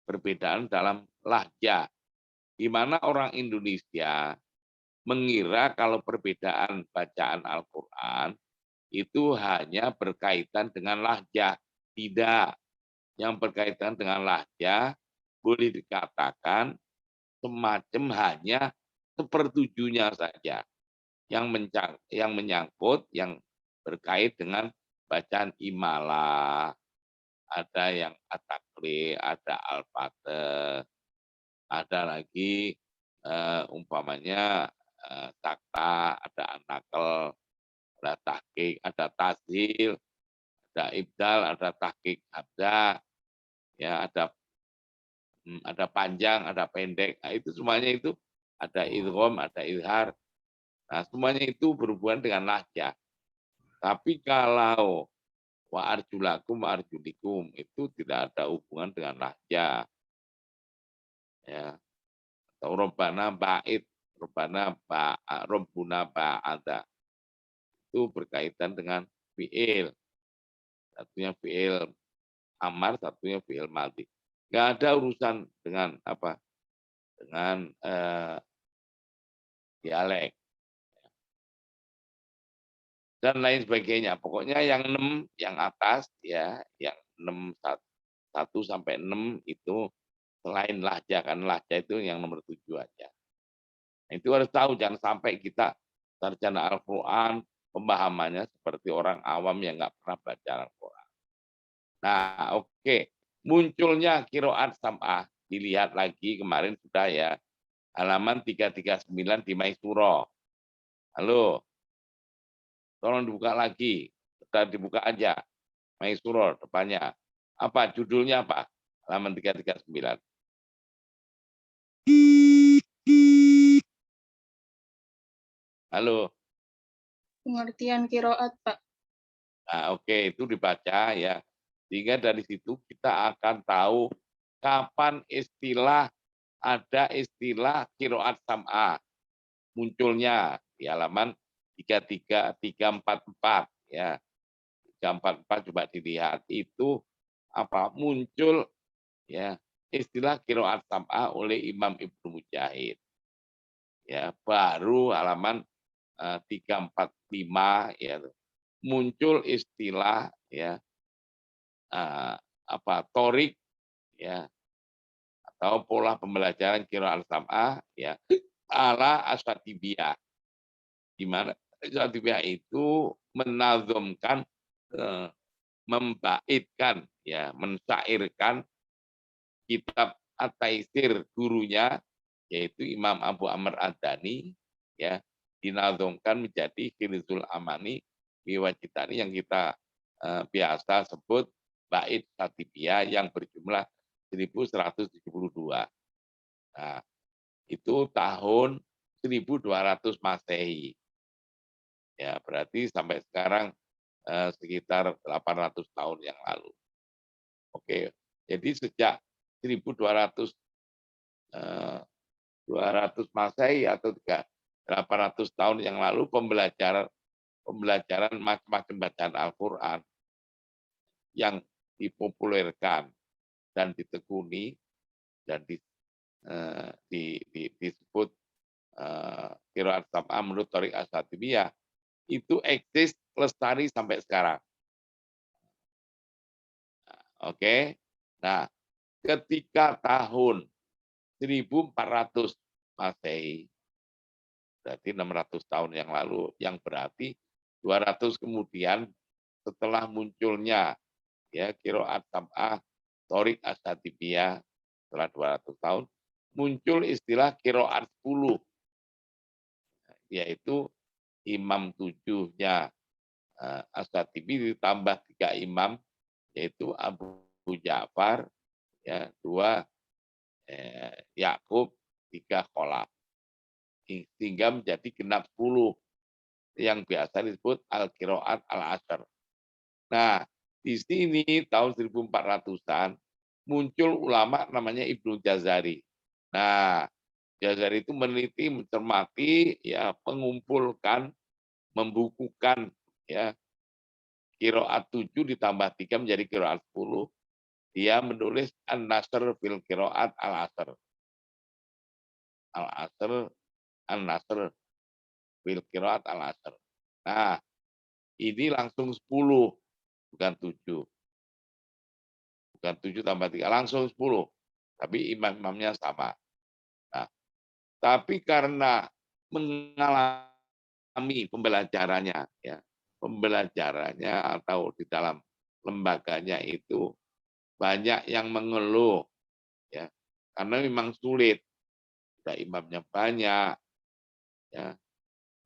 perbedaan dalam lahja, di mana orang Indonesia mengira kalau perbedaan bacaan Al-Quran itu hanya berkaitan dengan lahja. Tidak. Yang berkaitan dengan lahja boleh dikatakan semacam hanya sepertujuhnya saja. Yang menyangkut, yang berkait dengan bacaan imalah, ada yang atakli, ada al-fatih, ada lagi umpamanya takta, ada anakel, ada tahqiq, ada tashil, ada ibdal, ada tahqiq, ada panjang, ada pendek. Nah, itu semuanya itu ada idgham, ada izhar. Nah, semuanya itu berhubungan dengan lahjah. Tapi kalau wa arjulakum wa arjulikum itu tidak ada hubungan dengan lahjah. Ya. Atau robbana ba'id, robbuna ba'ada. Itu berkaitan dengan fi'il. Satunya fi'il amar, satunya fi'il madhi. Nggak ada urusan dengan apa? Dengan dialek dan lain sebagainya. Pokoknya yang 6 yang atas ya, yang 6 1 sampai 6 itu selain lahja, kan lahja itu yang nomor 7 aja. Nah, itu harus tahu, jangan sampai kita sarjana Al-Quran pemahamannya seperti orang awam yang nggak pernah baca Al-Quran. Nah, oke. Munculnya qiraat sam'ah dilihat lagi kemarin sudah ya, halaman 339 di Maisuro. Halo, tolong dibuka lagi, sudah dibuka aja. Maisuro depannya. Apa judulnya apa? Halaman 339. Halo. Pengertian kiroat, Pak. Nah, oke, itu dibaca ya. Sehingga dari situ kita akan tahu kapan ada istilah kiroat sam'ah munculnya di halaman 344 ya. 344 coba dilihat itu apa muncul ya istilah kiroat sam'ah oleh Imam Ibnu Mujahid. Ya, baru halaman 345 ya muncul istilah ya torik ya atau pola pembelajaran qiraat sam'ah ya ala Asyatibiyah, di mana Asyatibiyah itu menazamkan membaitkan ya mensyairkan kitab At-Taisir gurunya yaitu Imam Abu Amr Ad-Dani ya dinazamkan menjadi Khirzul Amani Biwajitani yang kita biasa sebut bait Satibiyah yang berjumlah 1172. Nah, itu tahun 1200 Masehi. Ya, berarti sampai sekarang sekitar 800 tahun yang lalu. Oke. Jadi sejak 1200 200 Masehi atau 800 tahun yang lalu pembelajaran macam-macam bacaan Al-Quran yang dipopulerkan dan ditekuni dan disebut qiraat sam'ah menurut Thariq Asyatibiyah itu eksis lestari sampai sekarang. Oke. Nah, ketika tahun 1400 Masehi, berarti 600 tahun yang lalu, yang berarti 200 kemudian setelah munculnya ya qiraat sam'ah Thariq Asyatibiyah setelah 200 tahun muncul istilah qiraat 10 yaitu imam 7-nya Asyatibi ditambah 3 imam yaitu Abu Ja'far ya 2 Yakub 3 Khalaf sehingga menjadi genap 10 yang biasa disebut al-qiraat al-ashr. Nah, di sini tahun 1400-an muncul ulama namanya Ibnu Jazari. Nah, Jazari itu meneliti, mencermati, ya mengumpulkan, membukukan ya qiraat 7 ditambah 3 menjadi qiraat 10 dia menulis An-Nasr fil Qiraat Al-Asr. Al-Asr, An-Nasr fil Qiraat Al-Asr. Nah, ini langsung 10, bukan 7. Bukan 7 tambah 3, langsung 10. Tapi imam-imamnya sama. Nah, tapi karena mengalami pembelajarannya, ya, pembelajarannya atau di dalam lembaganya itu banyak yang mengeluh, ya, karena memang sulit. Ada imamnya banyak, ya,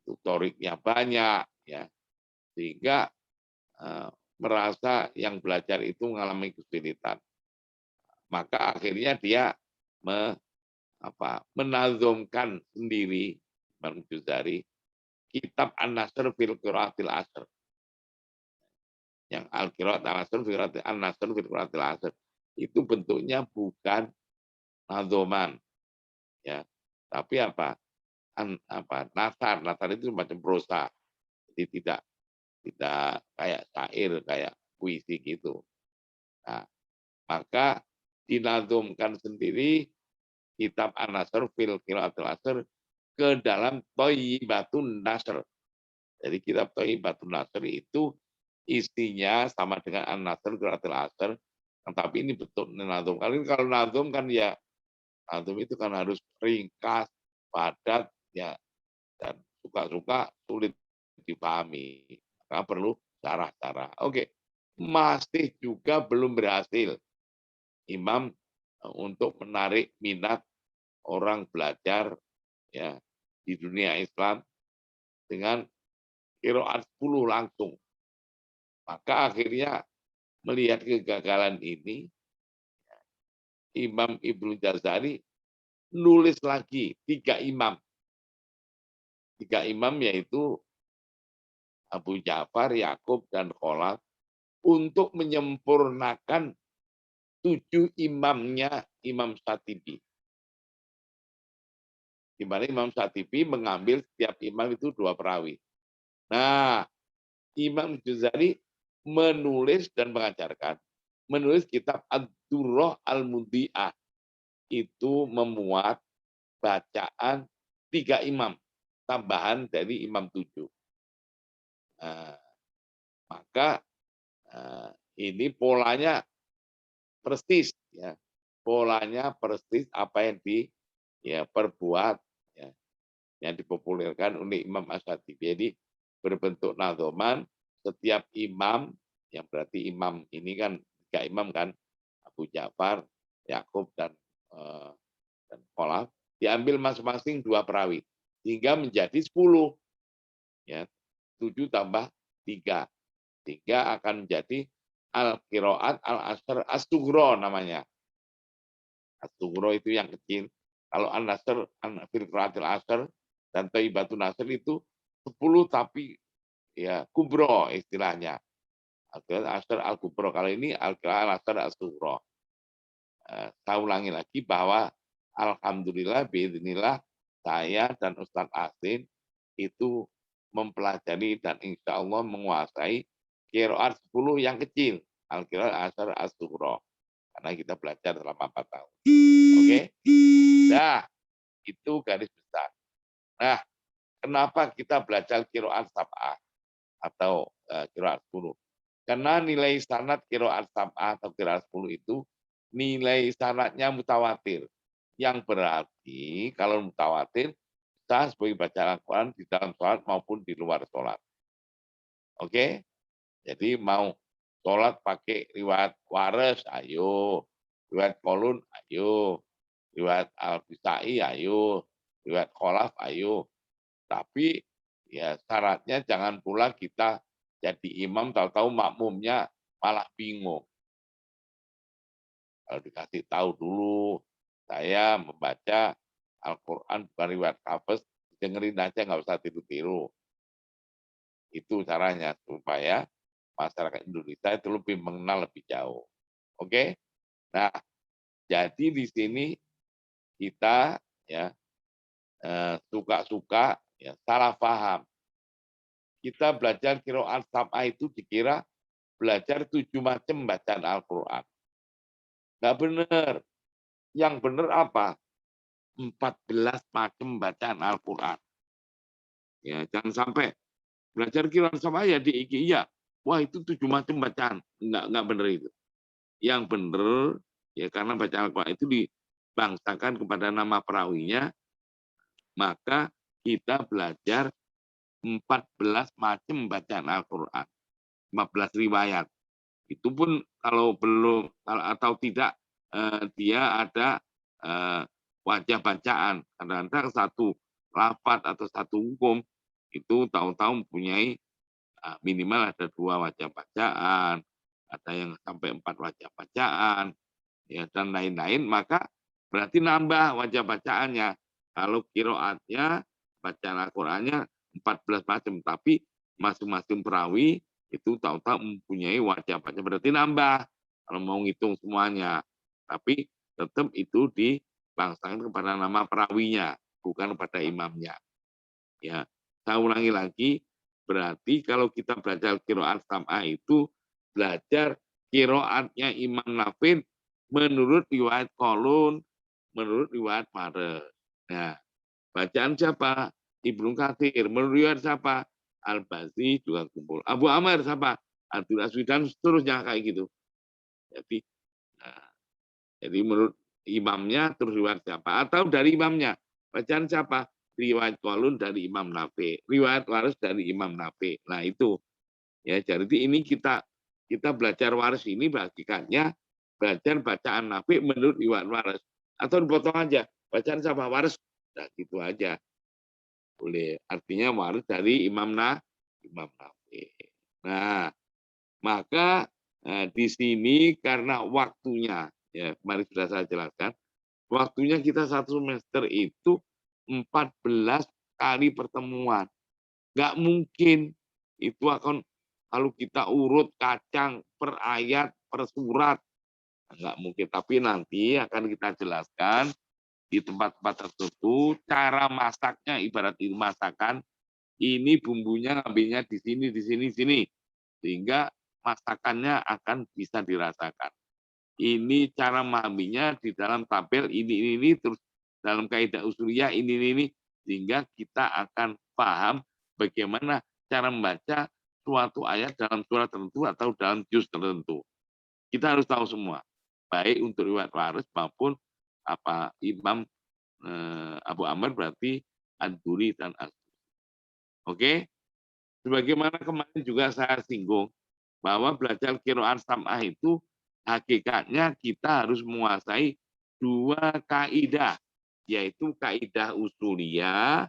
tutoriknya banyak, ya, sehingga merasa yang belajar itu mengalami kesulitan. Maka akhirnya dia menazumkan sendiri Imam Juzari kitab An-Nasr fil Qiraatil Asr. Yang Al-Qiraat Al-Asr fil An-Nasr fil Qiraatil Asr. Itu bentuknya bukan nazoman, ya. Tapi nasar itu semacam prosa. Jadi tidak kayak syair, kayak puisi gitu. Nah, maka dinazumkan sendiri kitab An-Nasr fil Qiraatil Asr ke dalam Thayyibatun Nasr. Jadi kitab Thayyibatun Nasr itu isinya sama dengan An-Nasr Qiraatil Asr, tapi ini bentuk nazum. Kalau nazum kan ya, nazum itu kan harus ringkas, padat, ya, dan suka-suka sulit dipahami. Maka perlu cara-cara. Oke, masih juga belum berhasil Imam untuk menarik minat orang belajar, ya, di dunia Islam dengan qiraat 10 langsung. Maka akhirnya melihat kegagalan ini, Imam Ibnu Jazari nulis lagi 3 imam. 3 imam yaitu Abu Ja'far, Yakub, dan Khalaf untuk menyempurnakan 7 imamnya Imam Syatibi. Di mana Imam Syatibi mengambil setiap imam itu 2 perawi. Nah, Imam Juzari menulis dan mengajarkan, menulis kitab Ad-Durrah Al-Mudhi'ah, itu memuat bacaan 3 imam, tambahan dari imam 7. Nah, maka ini polanya persis, ya, polanya persis apa yang perbuat, ya, yang dipopulerkan oleh Imam Asy-Syatibi. Jadi berbentuk nadzoman, setiap imam, yang berarti imam ini kan 3 imam kan, Abu Ja'far, Yakub, dan Khalaf, diambil masing-masing 2 perawi hingga menjadi 10, ya, 7 tambah 3 sehingga akan menjadi Al-Qiraat Al-Asr As-Sughra namanya. As-Sughra itu yang kecil. Kalau An-Nasr fil Qiraatil Asr dan Thayyibatun Nasr itu 10 tapi ya kubro istilahnya. Al-Qiraat Asr Al-Kubro. Kalau ini Al-Qiraat Al-Asr As-Sughra. Saya ulangi lagi bahwa alhamdulillah biidznillah saya dan Ustadz Asin itu mempelajari dan insya Allah menguasai qiraat 10 yang kecil, Al-Qiraat Asr As-Sughra. Karena kita belajar selama 4 tahun. Oke? Nah, itu garis besar. Nah, kenapa kita belajar qiraat sab'ah atau qiraat 10? Karena nilai sanad qiraat sab'ah atau qiraat 10 itu nilai sanadnya mutawatir. Yang berarti kalau mutawatir sah sebagai bacaan Al-Quran di dalam sholat maupun di luar sholat. Oke? Jadi mau sholat pakai riwayat Wares, ayo. Riwayat Kolun, ayo. Riwayat Al-Bisai, ayo. Riwayat Kholaf, ayo. Tapi ya syaratnya jangan pula kita jadi imam tahu-tahu makmumnya malah bingung. Kalau dikasih tahu dulu, saya membaca Al-Quran bukan riwayat Hafs, dengerin aja nggak usah tiru-tiru. Itu caranya supaya masyarakat Indonesia itu lebih mengenal lebih jauh. Oke? Nah, jadi di sini kita ya suka-suka ya salah paham. Kita belajar qiraat sab'ah itu dikira belajar 7 macam bacaan Al-Quran. Nggak benar. Yang benar apa? 14 macam bacaan Al-Quran. Ya, jangan sampai belajar qiraat sama ya di IKI ya. Wah itu 7 macam bacaan. Enggak benar itu. Yang benar ya karena bacaan Al-Quran itu dibangsakan kepada nama perawinya, maka kita belajar 14 macam bacaan Al-Quran. 14 riwayat. Itu pun kalau belum atau tidak dia ada wajah bacaan. Kadang-kadang satu lafaz atau satu hukum itu tahu-tahu mempunyai minimal ada 2 wajah bacaan, ada yang sampai 4 wajah bacaan, ya dan lain-lain, maka berarti nambah wajah bacaannya. Kalau kiroatnya bacaan Al-Qur'annya 14 macam, tapi masing-masing perawi itu tahu-tahu mempunyai wajah bacaan, berarti nambah kalau mau ngitung semuanya. Tapi tetap itu dibangsakan kepada nama perawinya, bukan kepada imamnya. Ya, saya ulangi lagi, berarti kalau kita belajar qiraat sam'ah itu belajar qiraatnya Imam Nafi menurut riwayat Qalun, menurut riwayat Fares. Nah, bacaan siapa? Ibnu Katsir. Menurut riwayat siapa? Al-Bazi juga kumpul. Abu Amr siapa? Abdul Aswid dan seterusnya kayak gitu. Jadi, nah, jadi menurut imamnya terus riwayat siapa? Atau dari imamnya. Bacaan siapa? Riwayat Qalun dari Imam Nafi. Riwayat Waris dari Imam Nafi. Nah itu. Ya, jadi ini kita belajar waris ini bagikannya belajar bacaan Nafi menurut riwayat waris. Atau dipotong aja. Bacaan siapa? Waris. Nah gitu aja. Boleh. Artinya waris dari Imam Nafi. Nah, maka di sini karena waktunya, ya mari sudah saya jelaskan, waktunya kita 1 semester itu 14 kali pertemuan. Nggak mungkin itu akan kalau kita urut kacang per ayat, per surat. Nggak mungkin. Tapi nanti akan kita jelaskan di tempat-tempat tertentu, cara masaknya ibarat itu masakan, ini bumbunya ngambilnya di sini, di sini, sini. Sehingga masakannya akan bisa dirasakan. Ini cara memahaminya di dalam tabel ini, terus dalam kaidah usuliyah ini, sehingga kita akan paham bagaimana cara membaca suatu ayat dalam surat tertentu atau dalam juz tertentu. Kita harus tahu semua, baik untuk riwayat waris maupun Imam Abu Amr berarti Ad-Duri dan As-Sudi. Oke, sebagaimana kemarin juga saya singgung bahwa belajar qiraat sam'ah itu hakikatnya kita harus menguasai 2 kaidah, yaitu kaidah usuliyah,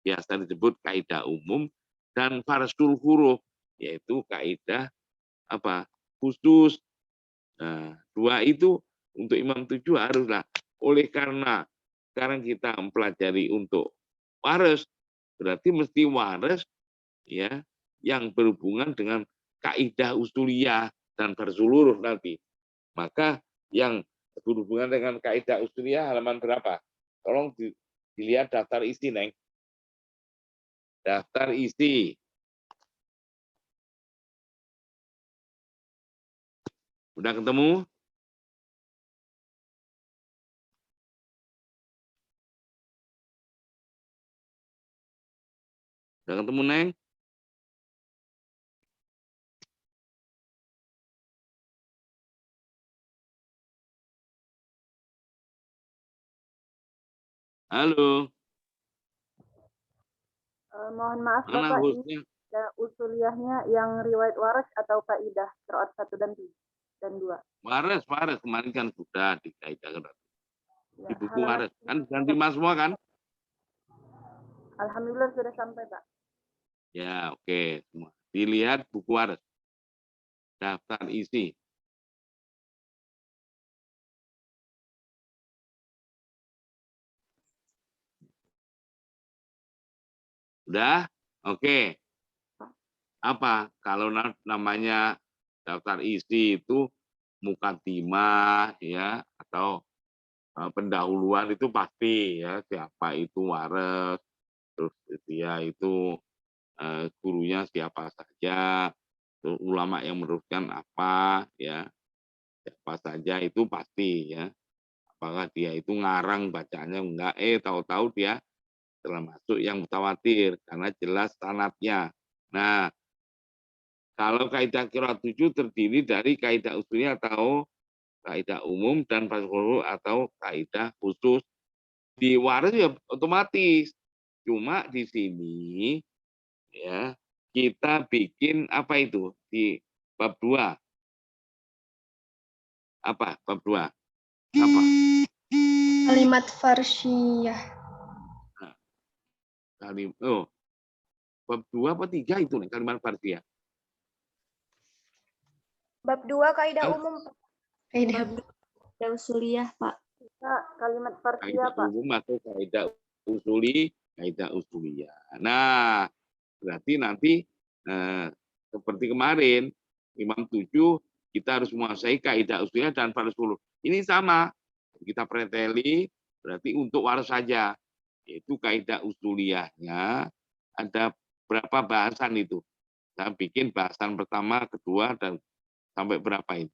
biasa disebut kaidah umum, dan farsul huruf, yaitu kaidah khusus. Nah, 2 itu untuk Imam 7 haruslah. Oleh karena sekarang kita mempelajari untuk waris, berarti mesti waris ya yang berhubungan dengan kaidah usuliyah dan berseluruh nanti. Maka yang berhubungan dengan kaidah usuliyah halaman berapa? Tolong dilihat daftar isi, Neng. Daftar isi. Udah ketemu? Udah ketemu, Neng? Halo. Mohon maaf Mana Bapak, ini hostnya? usuliyahnya yang riwayat waras atau kaidah qiraat 1 dan 2? Waris kemarin kan sudah di kaidah Ya, di buku waris kan ganti mas semua kan? Alhamdulillah sudah sampai Pak. Ya oke semua. Dilihat buku waris. Daftar isi. Udah? Oke. Apa? Kalau namanya daftar isi itu mukadimah ya atau pendahuluan itu pasti ya siapa itu waris, terus dia itu gurunya siapa saja, terus ulama yang meneruskan apa ya. siapa saja itu pasti ya. Apakah dia itu ngarang bacaannya enggak, tahu-tahu dia termasuk yang mutawatir karena jelas sanadnya. Nah, kalau kaidah qiraat 7 terdiri dari kaidah usulnya atau kaidah umum dan fasul atau kaidah khusus. Di waris ya otomatis. Cuma di sini ya kita bikin apa itu di bab 2. Apa bab 2? Apa? Kalimat farsyiyah. Oh, bab 2 apa 3 itu nih kalimat farsyah? Bab 2 kaidah Hah? umum. Kaidah Kaidah usuliyah, Pak. Kalimat farsyiyah, Kaidah Pak. umum atau kaidah usuli, kaidah usuliyah. Nah, berarti nanti seperti kemarin Imam 7 kita harus menguasai kaidah usuliyah dan farsul. Ini sama. Kita preteli berarti untuk waris saja. Yaitu kaidah usuliyahnya ada berapa bahasan itu. Saya bikin bahasan pertama, kedua, dan sampai berapa itu?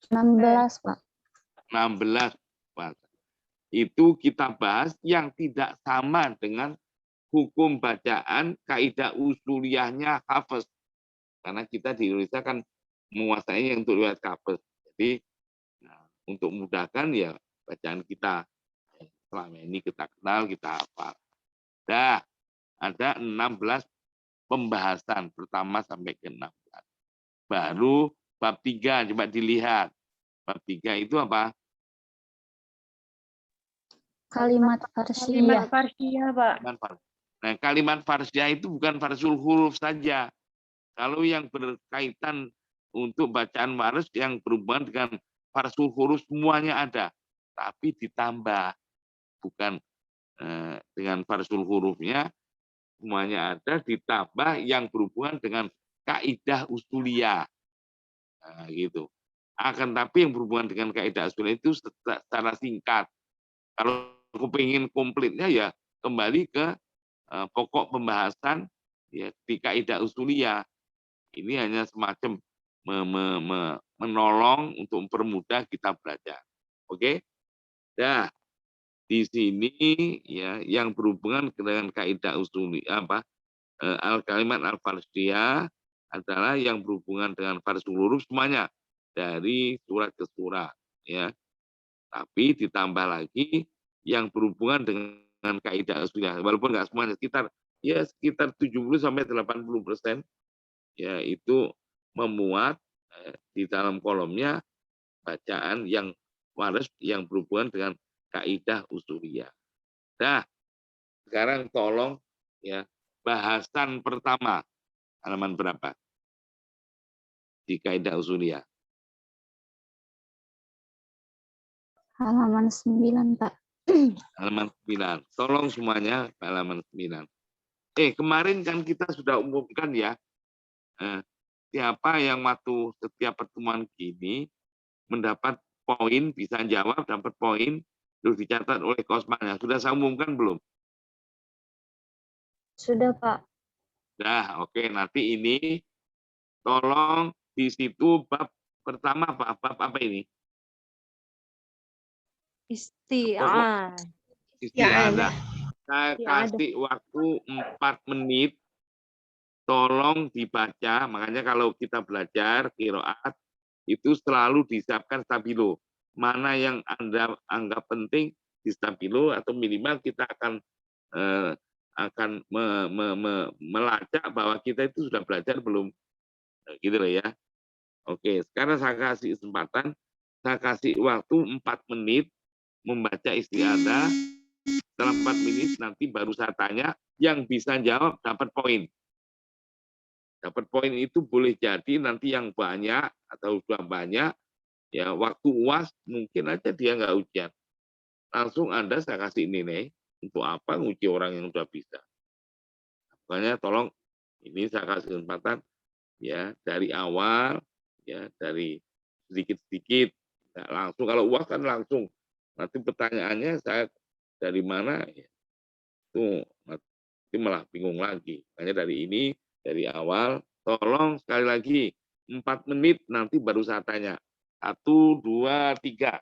16, Pak. 16 bahasan. Itu kita bahas yang tidak sama dengan hukum bacaan kaidah usuliyahnya hafaz. Karena kita di Indonesia kan menguasai yang untuk riwayat hafaz. Jadi untuk memudahkan ya bacaan kita selama ini kita kenal, kita hafal. Dah ada 16 pembahasan pertama sampai ke 16. Baru bab 3 coba dilihat. Bab 3 itu apa? Kalimat farsyiyah. farsyiyah, Pak. Nah, kalimat farsyiyah itu bukan farsul huruf saja. Kalau yang berkaitan untuk bacaan waris yang berhubungan dengan farsul huruf semuanya ada, tapi ditambah bukan dengan farsul hurufnya semuanya ada, ditambah yang berhubungan dengan kaidah usuliyah. Nah, gitu. Akan tapi yang berhubungan dengan kaidah usuliyah itu secara singkat. Kalau kepingin komplitnya ya kembali ke pokok pembahasan ya di kaidah usuliyah. Ini hanya semacam menolong untuk mempermudah kita belajar. Oke? Nah, di sini ya yang berhubungan dengan kaidah usuliyah al kalimat al farsyiyah adalah yang berhubungan dengan farsul huruf semuanya dari surat ke surat ya. Tapi ditambah lagi yang berhubungan dengan kaidah usuliyah walaupun nggak semuanya sekitar 70 sampai 80% ya itu memuat di dalam kolomnya bacaan yang waris yang berhubungan dengan kaidah usuliyah. Nah, sekarang tolong ya bahasan pertama halaman berapa di kaidah usuliyah? Halaman 9, Pak. Halaman 9. Tolong semuanya halaman 9. Kemarin kan kita sudah umumkan ya siapa yang waktu setiap pertemuan gini mendapat poin, bisa jawab, dapat poin, terus dicatat oleh kosmannya. Sudah saya umumkan belum? Sudah, Pak. Nah, oke. Nanti ini tolong di situ bab pertama bab apa ini? Isti'an. Isti'adah. Saya kasih waktu 4 menit. Tolong dibaca. Makanya kalau kita belajar qiraat itu selalu disiapkan stabilo. Mana yang Anda anggap penting di stabilo atau minimal kita akan melacak bahwa kita itu sudah belajar belum. Gitu loh ya. Oke, sekarang saya kasih kesempatan, saya kasih waktu 4 menit membaca isti'adah. Setelah 4 menit nanti baru saya tanya, yang bisa jawab dapat poin. Dapat poin itu boleh jadi nanti yang banyak atau sudah banyak, ya waktu UAS mungkin aja dia nggak ujian. Langsung Anda saya kasih nilai, untuk apa nguji orang yang sudah bisa. Makanya tolong ini saya kasih kesempatan ya dari awal, ya dari sedikit-sedikit, nah, langsung kalau UAS kan langsung. Nanti pertanyaannya saya dari mana, ya, itu nanti malah bingung lagi. Makanya dari ini, dari awal, tolong sekali lagi 4 menit nanti baru saya tanya. 1, 2, 3.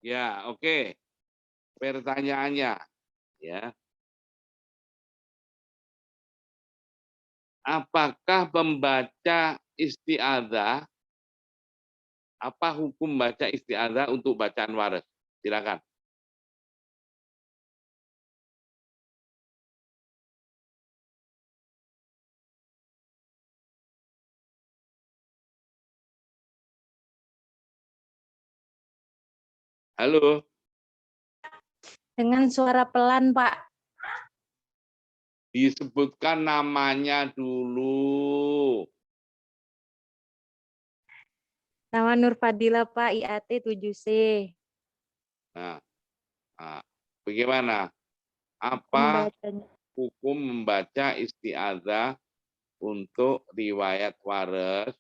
Ya, oke. Pertanyaannya, ya. Apakah membaca isti'adzah, apa hukum baca isti'adzah untuk bacaan waras? Silakan. Halo, Dengan suara pelan, Pak. disebutkan namanya dulu. Nama Nur Fadila Pak, IAT 7C. Nah, bagaimana? Apa Membacanya. hukum membaca isti'adzah untuk riwayat waras?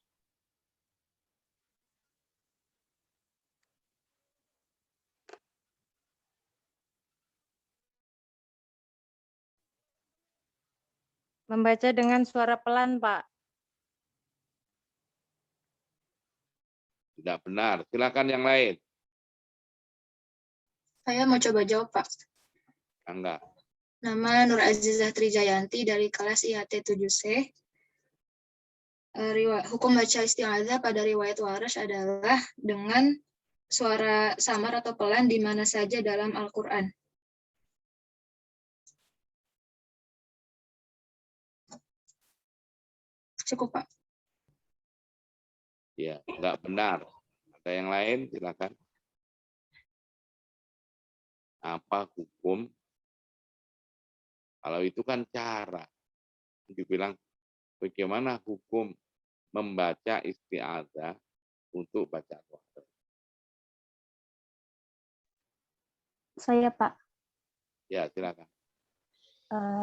Membaca dengan suara pelan, Pak. Tidak benar. Silakan yang lain. Saya mau coba jawab, Pak. Enggak. Nama Nur Azizah Trijayanti dari kelas IHT 7C. Hukum baca isti'adzah pada riwayat waras adalah dengan suara samar atau pelan di mana saja dalam Al-Quran. Cukup, Pak. Ya, enggak benar. Ada yang lain? Silakan. Apa hukum? Kalau itu kan cara. Dibilang bagaimana hukum membaca isti'adzah untuk baca waras? Saya Pak. Ya, silakan.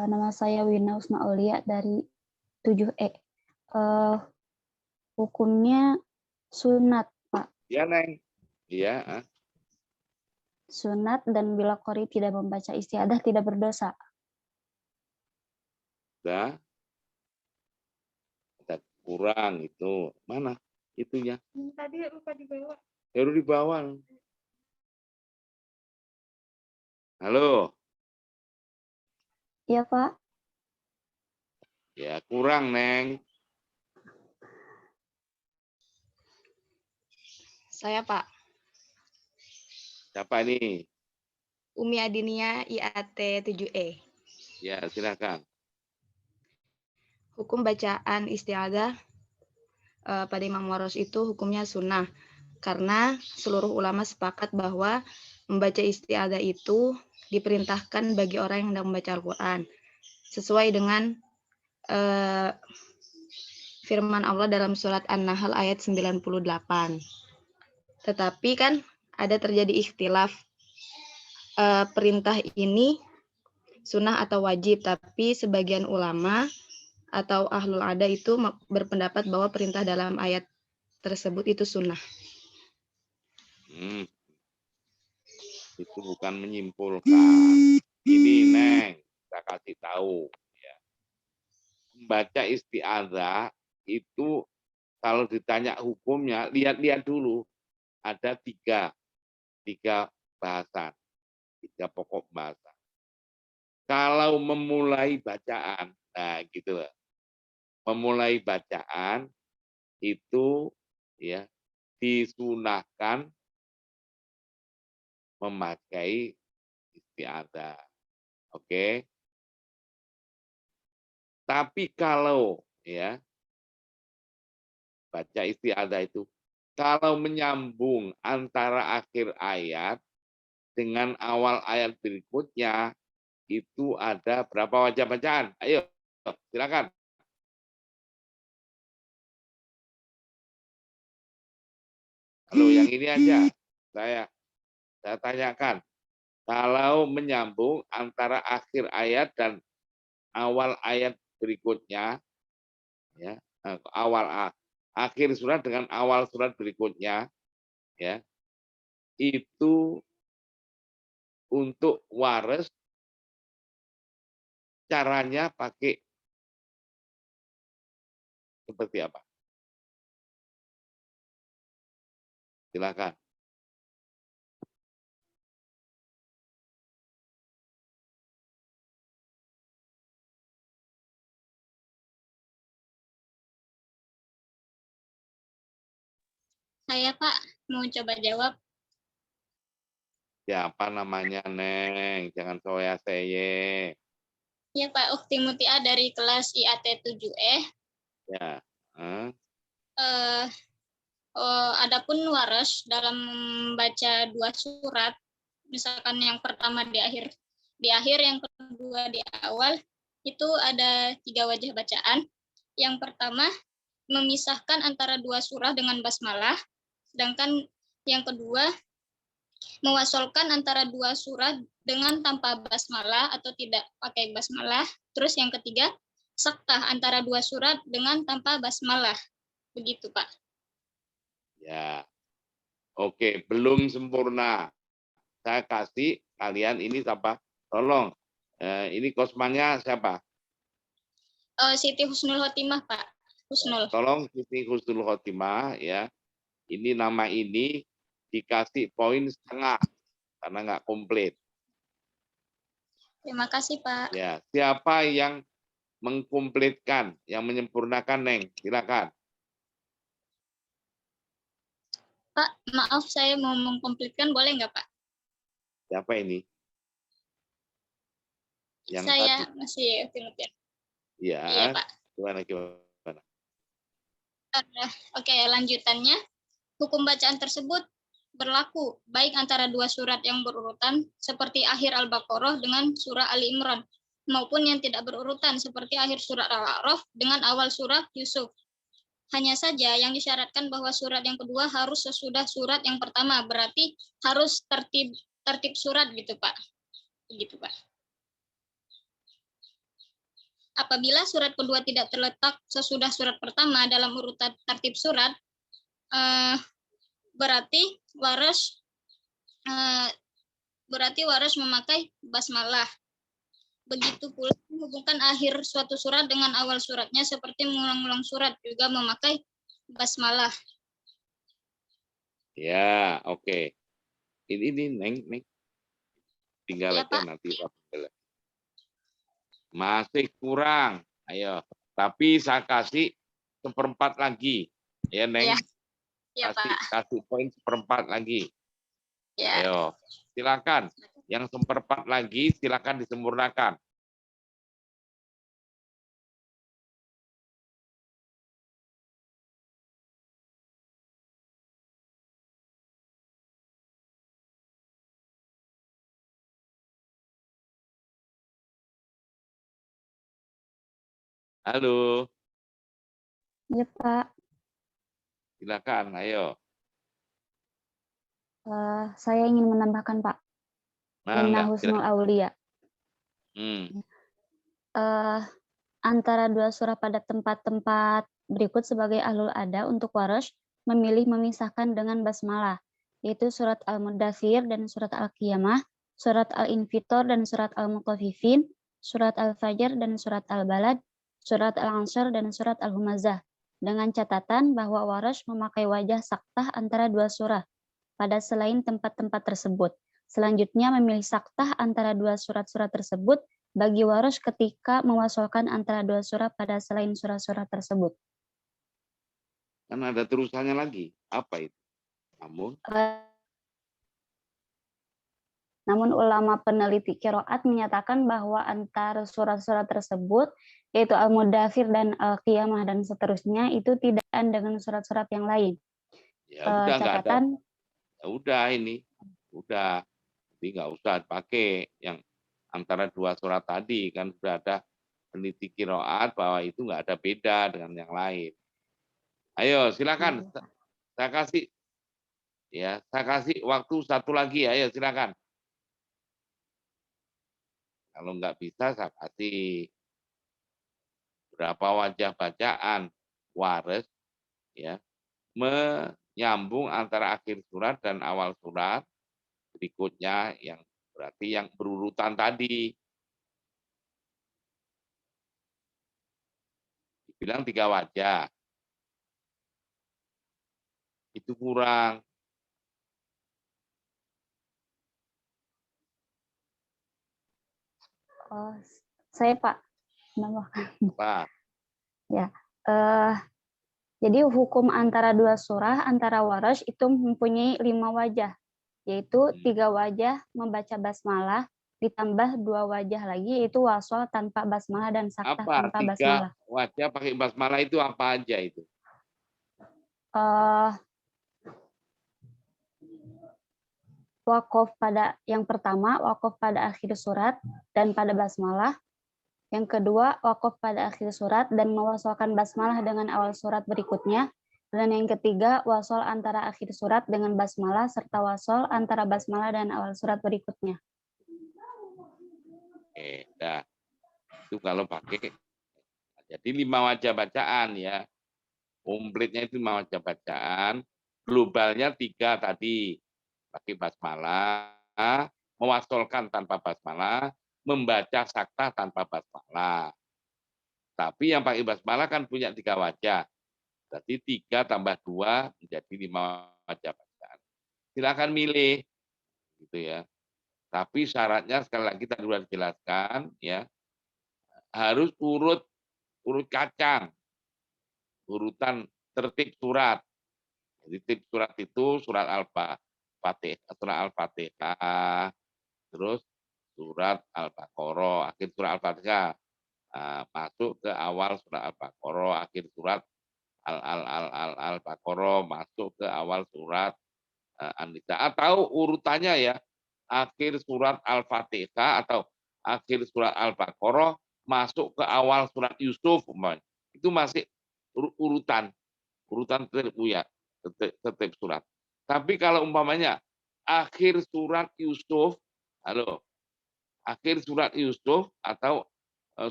Nama saya Wina Usma Aulia dari 7E. Hukumnya sunat, Pak. Ya, Neng. Iya. Sunat dan bila qori tidak membaca isti'adzah tidak berdosa. Sudah. Ada kurang itu. Mana itunya? Tadi lupa dibawa. Baru di bawah. Halo. Iya, Pak. Ya, kurang, Neng. Saya Pak, Siapa ini? Umi Adinia IAT 7E. Ya, silakan. Hukum bacaan isti'adzah pada Imam Waras itu hukumnya sunnah. Karena seluruh ulama sepakat bahwa membaca isti'adzah itu diperintahkan bagi orang yang hendak membaca Al-Quran. Sesuai dengan firman Allah dalam surat An-Nahl ayat 98. Tetapi kan ada terjadi ikhtilaf. Perintah ini sunnah atau wajib, tapi sebagian ulama atau ahlul ada itu berpendapat bahwa perintah dalam ayat tersebut itu sunnah. Itu bukan menyimpulkan. Ini, Neng, kita kasih tahu. Ya. Membaca isti'adzah itu kalau ditanya hukumnya, lihat-lihat dulu. Ada tiga bahasan, 3 pokok bahasan. Kalau memulai bacaan, nah gitu. Memulai bacaan itu ya disunahkan memakai isti'adzah. Oke. Tapi kalau ya baca isti'adzah itu kalau menyambung antara akhir ayat dengan awal ayat berikutnya itu ada berapa wajah bacaan? Ayo, silakan. Halo, yang ini aja. Saya tanyakan. Kalau menyambung antara akhir ayat dan awal ayat berikutnya, ya, akhir surat dengan awal surat berikutnya, ya, itu untuk waras caranya pakai seperti apa? Silakan. Saya Pak, mau coba jawab. Siapa namanya, Neng? Jangan soya seye. Ya Pak, Ukti Mutia dari kelas IAT 7E. Ya. Adapun waras dalam membaca 2 surat, misalkan yang pertama di akhir, yang kedua di awal, itu ada 3 wajah bacaan. Yang pertama, memisahkan antara 2 surah dengan basmalah. Sedangkan yang kedua, mewasolkan antara dua surat dengan tanpa basmalah atau tidak pakai basmalah. Terus yang ketiga, saktah antara dua surat dengan tanpa basmalah. Begitu, Pak. Ya. Oke, belum sempurna. Saya kasih kalian ini siapa? Tolong. Ini kosmanya siapa? Siti Husnul Khotimah, Pak. Husnul. Tolong Siti Husnul Khotimah ya. Ini nama ini dikasih poin setengah karena nggak komplit. Terima kasih, Pak. Ya, siapa yang mengkomplitkan, yang menyempurnakan, Neng? Silakan. Pak, maaf saya mau mengkomplitkan, boleh nggak, Pak? Siapa ini? Yang Saya tadi. masih optimis. Ya. Iya, Pak. Gimana? Oke, lanjutannya. Hukum bacaan tersebut berlaku baik antara dua surat yang berurutan seperti akhir Al-Baqarah dengan surah Ali Imran maupun yang tidak berurutan seperti akhir surat Al-A'raf dengan awal surat Yusuf. Hanya saja yang disyaratkan bahwa surat yang kedua harus sesudah surat yang pertama, berarti harus tertib surat gitu, Pak. Begitu, Pak. Apabila surat kedua tidak terletak sesudah surat pertama dalam urutan tertib surat, berarti waras memakai basmalah. Begitu pula menghubungkan akhir suatu surat dengan awal suratnya seperti mengulang-ulang surat juga memakai basmalah. Ya, oke. Ini Neng. Tinggal Ya, aja Pak. nanti. Masih kurang. Ayo. Tapi saya kasih 1/4 lagi. Ya, Neng. Ya, Pak. Kasih poin 1/4 lagi. Ya. Ayo. Silakan. Yang 1/4 lagi silakan disempurnakan. Halo. Ya, Pak. Silakan, ayo. Saya ingin menambahkan, Pak. Inna Husnul Aulia. Antara dua surah pada tempat-tempat berikut sebagai ahlul ada untuk Warsh memilih memisahkan dengan basmalah, yaitu surat Al-Muddathir dan surat Al-Qiyamah, surat Al-Infitor dan surat Al-Mutaffifin, surat Al-Fajr dan surat Al-Balad, surat Al-Anshr dan surat Al-Humazah, dengan catatan bahwa Warsh memakai wajah saktah antara dua surah pada selain tempat-tempat tersebut. Selanjutnya memilih saktah antara dua surat-surat tersebut bagi Warsh ketika mewasolkan antara dua surah pada selain surah-surah tersebut. Kan ada terusannya lagi. Apa itu? Namun ulama peneliti qiraat menyatakan bahwa antara surat-surat tersebut, yaitu Al-Muddathir dan Al-Qiyamah dan seterusnya, itu tidak dengan surat-surat yang lain. Ya udah, catatan. Ya udah ini. Udah. Jadi nggak usah pakai yang antara dua surat tadi, kan sudah ada peneliti qiraat bahwa itu nggak ada beda dengan yang lain. Ayo silakan, saya kasih waktu satu lagi, ayo silakan. Kalau nggak bisa saya kasih berapa wajah bacaan Warsh ya menyambung antara akhir surat dan awal surat berikutnya yang berarti yang berurutan tadi. Dibilang 3 wajah. Itu kurang. Saya Pak menambahkan. Pak. Ya. Jadi hukum antara dua surah antara Warsh itu mempunyai 5 wajah. Yaitu 3 wajah membaca basmalah, ditambah 2 wajah lagi yaitu wasol tanpa basmalah dan saktah tanpa basmalah. 3 wajah pakai basmalah itu apa aja itu? Wakof pada yang pertama, wakof pada akhir surat dan pada basmalah. Yang kedua, wakof pada akhir surat dan mewasolkan basmalah dengan awal surat berikutnya. Dan yang ketiga, wasol antara akhir surat dengan basmalah serta wasol antara basmalah dan awal surat berikutnya. Oke, nah, itu kalau pakai. Jadi 5 wajah bacaan ya. Komplitnya itu 5 wajah bacaan. Globalnya 3 tadi. Pakai basmalah, mewasolkan tanpa basmalah, membaca saktah tanpa basmalah. Tapi yang pakai basmalah kan punya 3 wajah. Berarti 3 tambah 2 menjadi 5 wajah bacaan. Silakan milih, gitu ya. Tapi syaratnya sekali lagi tadi sudah dijelaskan, ya harus urut kacang, urutan tertib surat. Jadi tip surat itu surat Al-Fatihah, terus surat Al-Baqarah, akhir surat Al-Fatihah. Masuk ke awal surat Al-Baqarah, akhir surat Al-Baqarah, masuk ke awal surat An-Nisa. Atau urutannya ya, akhir surat Al-Fatihah atau akhir surat Al-Baqarah, masuk ke awal surat Yusuf. Itu masih urutan tertib surat. Tapi kalau umpamanya akhir surat Yusuf, akhir surat Yusuf atau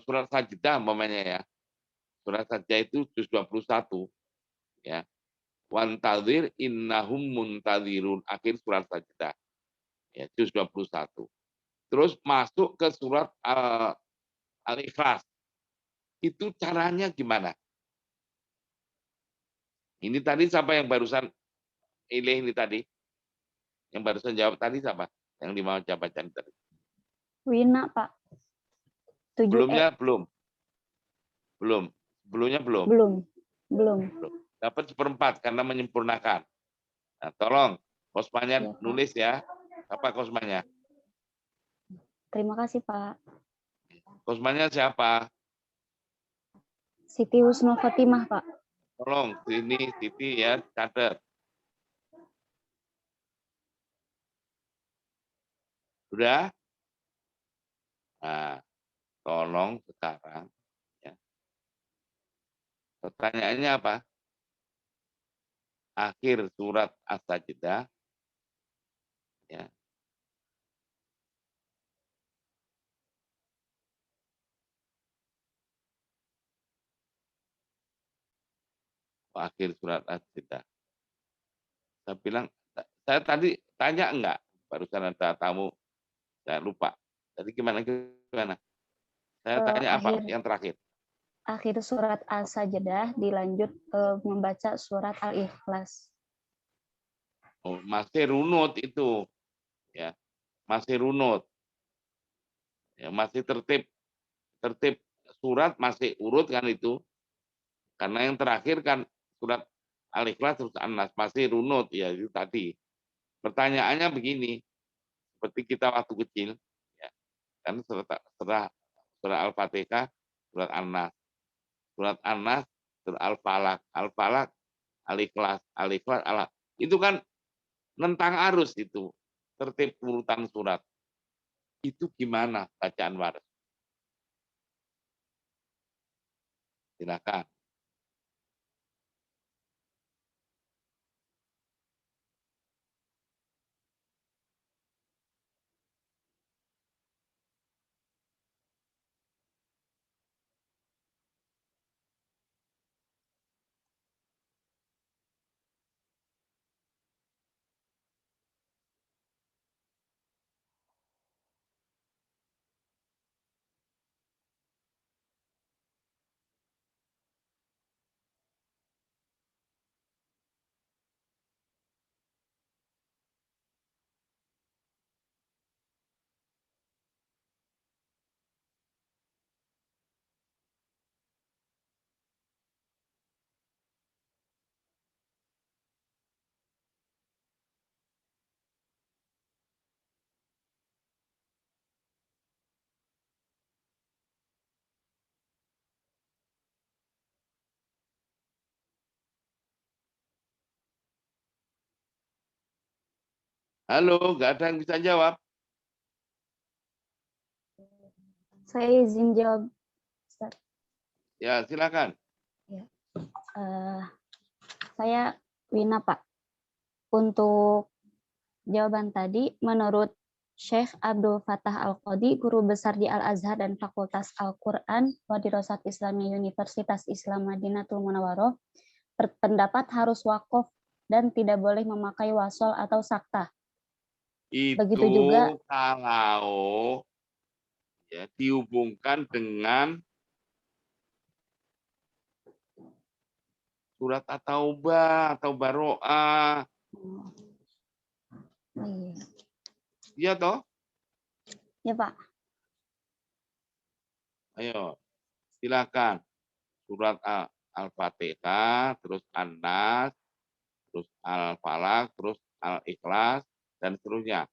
surat Sajdah umpamanya ya. Surat Sajdah itu juz 21 ya. Wantadzir innahum muntadzirun, akhir surat Sajdah. Ya, juz 21. Terus masuk ke surat Al-Ikhlas. Itu caranya gimana? Ini tadi siapa yang barusan ini tadi? Yang barusan jawab tadi siapa? Yang 5 wajah bacaan tadi. Wina, Pak. 7E. Belumnya belum. Sebelumnya belum. Belum. Dapat 1/4 karena menyempurnakan. Nah, tolong Kosmanya Ya, Pak. nulis ya. Apa Kosmanya? Terima kasih, Pak. Kosmanya siapa? Siti Husnul Khotimah, Pak. Tolong ini Siti ya, catat. Sudah? Nah, tolong sekarang ya. Pertanyaannya apa? Akhir surat As-Sajdah ya. Akhir surat As-Sajdah. Saya bilang, saya tadi tanya enggak? Barusan ada tamu, saya lupa. Tadi gimana? Saya tanya apa yang terakhir? Akhir surat As-Sajdah dilanjut membaca surat Al-Ikhlas. Oh, masih runut itu. Ya, masih runut. Ya, masih tertib surat masih urut kan itu. Karena yang terakhir kan surat Al-Ikhlas terus An-Nas masih runut ya itu tadi. Pertanyaannya begini, seperti kita waktu kecil ya. Kan surat Al-Fatihah, surat An-Nas. Surat An-Nas, surat Al-Falaq, Al-Falaq, Al-Ikhlas, Al-Ikhlas, itu kan nentang arus itu. Tertib urutan surat. Itu gimana bacaan waras? Silakan. Halo, nggak ada yang bisa jawab? Saya izin jawab, Ustaz. Ya, silakan. Eh, Saya Wina, Pak. Untuk jawaban tadi, menurut Syekh Abdul Fattah Al-Qadi, guru besar di Al-Azhar dan Fakultas Al-Quran, Wadirosat Islamiyah Universitas Islam Madinatul Munawwaroh, berpendapat harus wakaf dan tidak boleh memakai wasol atau saktah. Begitu Itu juga kalau ya dihubungkan dengan surat At-Taubah atau Baroah. iya. Iya toh? Ya, Pak. Ayo, silakan. Surat Al-Fatihah, terus An-Nas, terus Al-Falaq, terus Al-Ikhlas, dan seterusnya.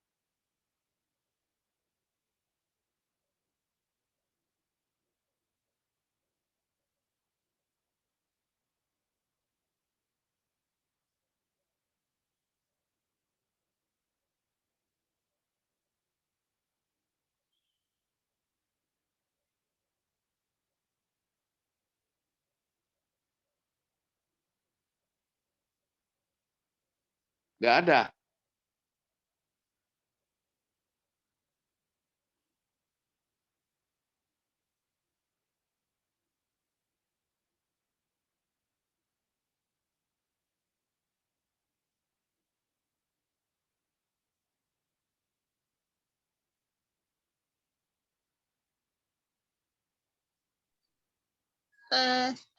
Nggak ada.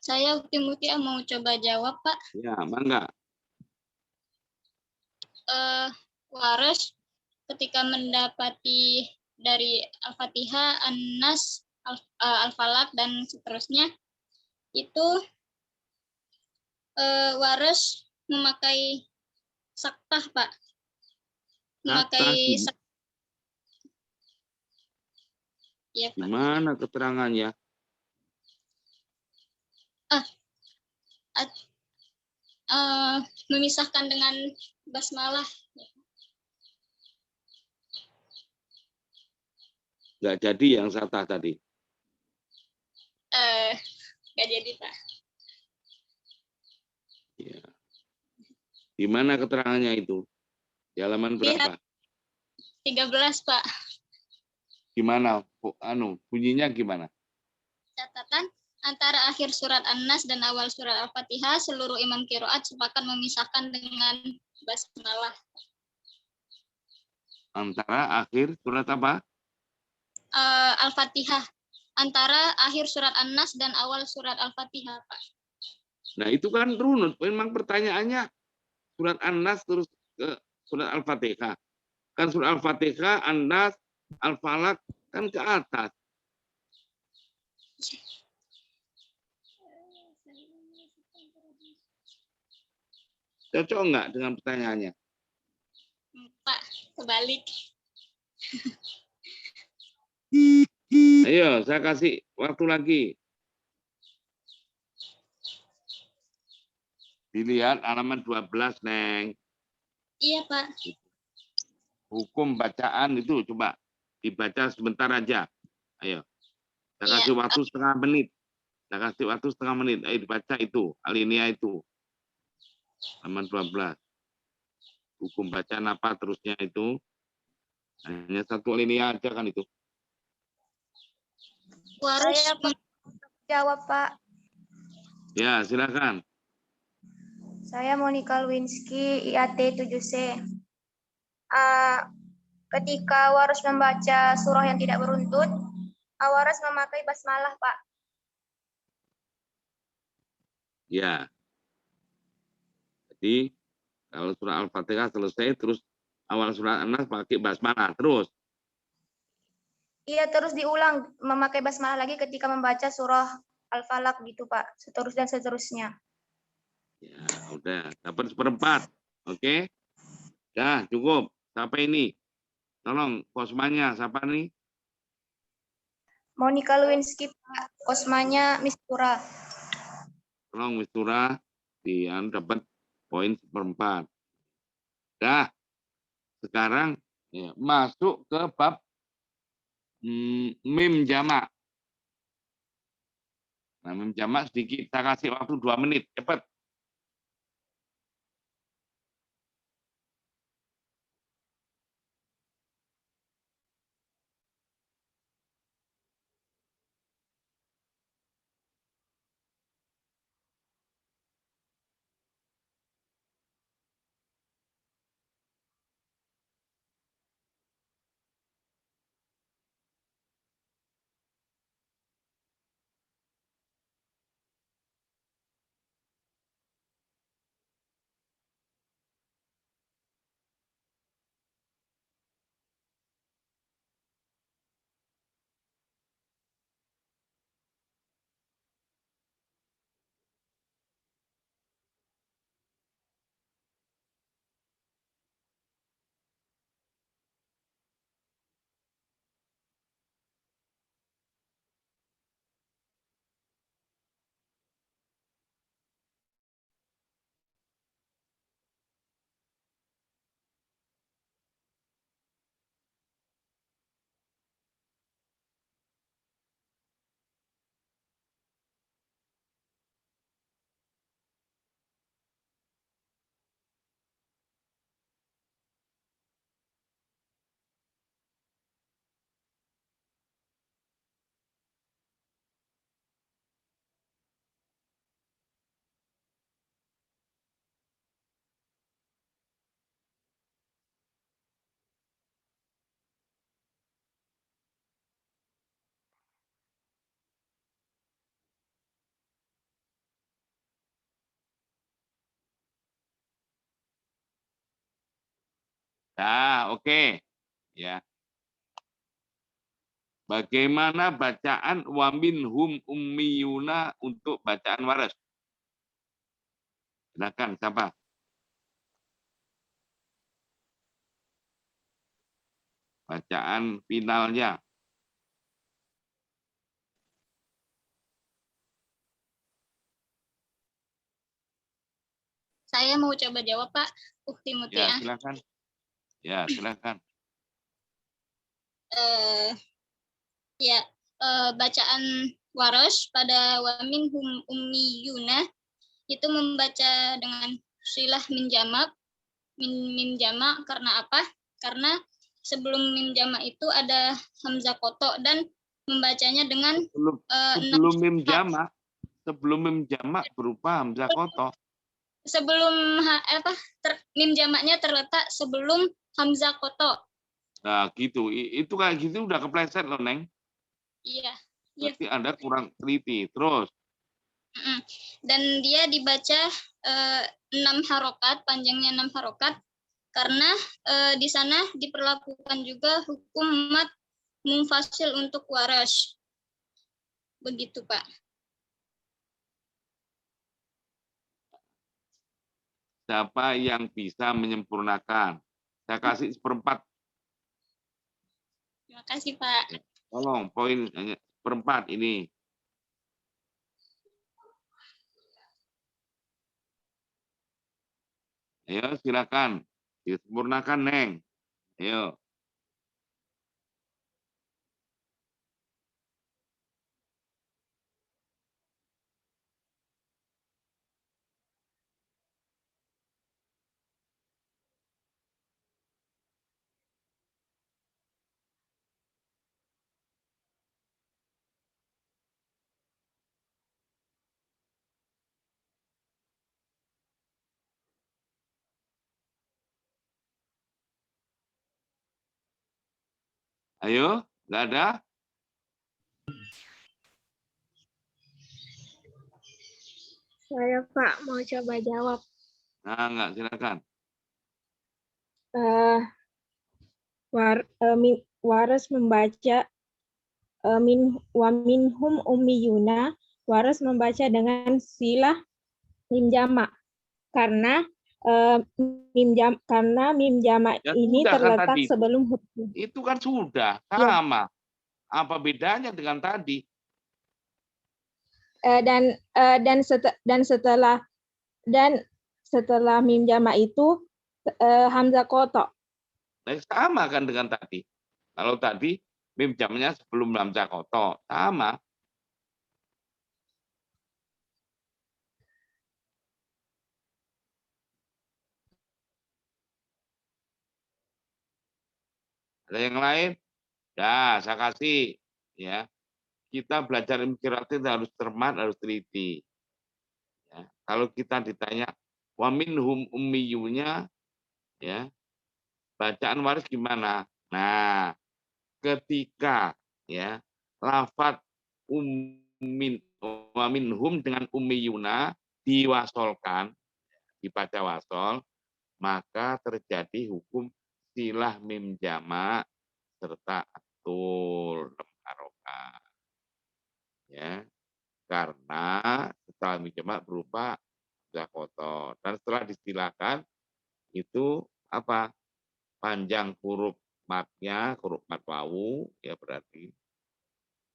Saya Ukti Mutia mau coba jawab, Pak. Ya, mangga. Waras ketika mendapati dari Al-Fatihah, An-Nas, Al-Falaq, dan seterusnya, itu waras memakai saktah, Pak. Memakai Saktah ya, Pak. gimana keterangannya? Memisahkan dengan basmalah. Nggak jadi yang saktah tadi. Nggak jadi, Pak. Ya. Di mana keterangannya itu? Di halaman berapa? 13, Pak. Gimana? Bunyinya gimana? Catatan, antara akhir surat An-Nas dan awal surat Al-Fatihah, seluruh imam qiraat sepakat memisahkan dengan basmalah. Antara akhir surat apa? Al-Fatihah. Antara akhir surat An-Nas dan awal surat Al-Fatihah, Pak. Nah, itu kan runut. Memang pertanyaannya surat An-Nas terus ke surat Al-Fatihah. Kan surat Al-Fatihah, An-Nas, Al-Falaq kan ke atas. Cocok enggak dengan pertanyaannya? Pak, kebalik. Ayo, saya kasih waktu lagi. Dilihat halaman 12, Neng. Iya, Pak. Hukum bacaan itu coba dibaca sebentar aja. Ayo. Saya kasih waktu setengah menit. Saya kasih waktu setengah menit. Ayo dibaca itu, alinea itu. Halaman 12. Hukum bacaan apa terusnya itu. Hanya satu alinea aja kan itu. Waras Jawab, Pak. Ya, silakan. Saya Monica Lewinsky, IAT 7C. Ketika waras membaca surah yang tidak beruntut, waras memakai basmalah, Pak. Ya. Jadi, kalau surah Al-Fatihah selesai, terus awal surah An-Nas pakai basmalah. Terus. Iya, terus diulang memakai basmalah lagi ketika membaca surah Al-Falaq gitu, Pak. Dan seterusnya. Ya, udah. Dapat 1/4. Oke? Ya, cukup. Sampai ini. Tolong, Kosmanya. Siapa nih? Monica Lewinsky, Pak. Kosmanya Mistura. Tolong Mistura. Dapat poin 1/4. Dah. Sekarang ya, masuk ke bab mim jamak. Nah, mim jamak sedikit. Kita kasih waktu 2 menit. Cepat. Nah, oke. Ya. Bagaimana bacaan wa minhum ummiyuna untuk bacaan waras? Silakan siapa? Bacaan finalnya. Saya mau coba jawab, Pak. Ukti Ya, Mutiah. silakan. Ya, silakan. Ya, bacaan waras pada wa minhum ummiyuna itu membaca dengan silah min jamak, mim jamak karena apa? Karena sebelum mim jamak itu ada hamzah kotok dan membacanya dengan Sebelum mim jamak, berupa hamzah kotok. sebelum mim jamaknya terletak sebelum hamzah kotok. Nah, gitu. Itu kayak gitu udah kepleset loh, Neng. Iya. Berarti Anda kurang teliti. Terus. Dan dia dibaca 6 harokat, panjangnya 6 harokat, karena di sana diperlakukan juga hukum mat munfasil untuk waras. Begitu, Pak. Siapa yang bisa menyempurnakan? Saya kasih 1/4. Terima kasih, Pak. Tolong, poin 1/4 ini. Ayo, silakan. Disempurnakan, Neng. Ayo. Ayo, nggak ada? Saya Pak mau coba jawab. Nah, nggak, silakan. Waras membaca wa minhum ummiyuna, waras membaca dengan silah mim jamak karena mim jamak Ya, ini sudah kan terletak tadi itu. sebelum huruf. Itu kan sudah sama. Apa bedanya dengan tadi? Dan setelah mim jamak itu hamzah kotok. Nah, sama kan dengan tadi. Kalau tadi mim jamnya sebelum hamzah kotok, sama. Ada yang lain? Ya, saya kasih. Ya, kita belajar ilmu qiraat itu harus cermat, harus teliti. Ya, kalau kita ditanya wa minhum ummiyunya, ya, bacaan waris gimana? Nah, ketika ya lafadz wa minhum dengan ummiyuna diwasolkan, dibaca wasol, maka terjadi hukum silah mim jamak serta atul harokat. Ya, karena setelah mim jamak berupa kotor dan setelah distilahkan itu apa? Panjang huruf matnya, huruf mat wawu, ya berarti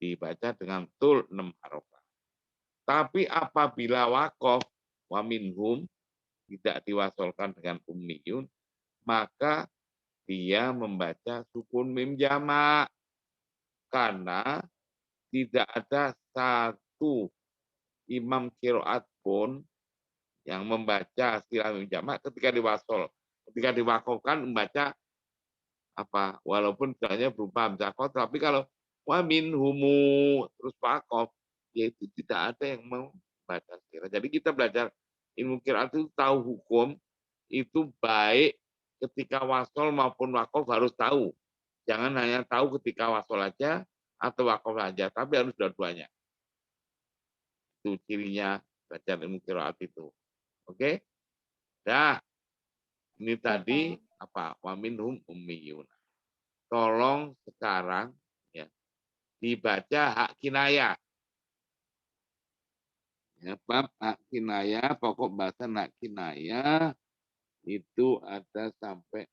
dibaca dengan tul 6 harokat. Tapi apabila wakof wa minhum tidak diwasolkan dengan ummiyun, maka dia membaca sukun mim jamak karena tidak ada satu imam qiraat pun yang membaca silah mim jamak ketika diwasol, ketika diwakofkan membaca apa, walaupun misalnya berupa hamzah kotor, tapi kalau wa minhumu terus wakof, yaitu tidak ada yang membaca silah. Jadi kita belajar ilmu qiraat itu tahu hukum itu baik ketika wasol maupun wakof harus tahu. Jangan hanya tahu ketika wasol aja atau wakof aja, tapi harus dua-duanya. Itu cirinya belajar ilmu qiraat itu. Oke? Nah, ini tadi apa? Wa minhum ummiyun. Tolong sekarang ya dibaca hak kinayah. Ya, bab hak kinayah, pokok bahasa hak kinayah itu ada sampai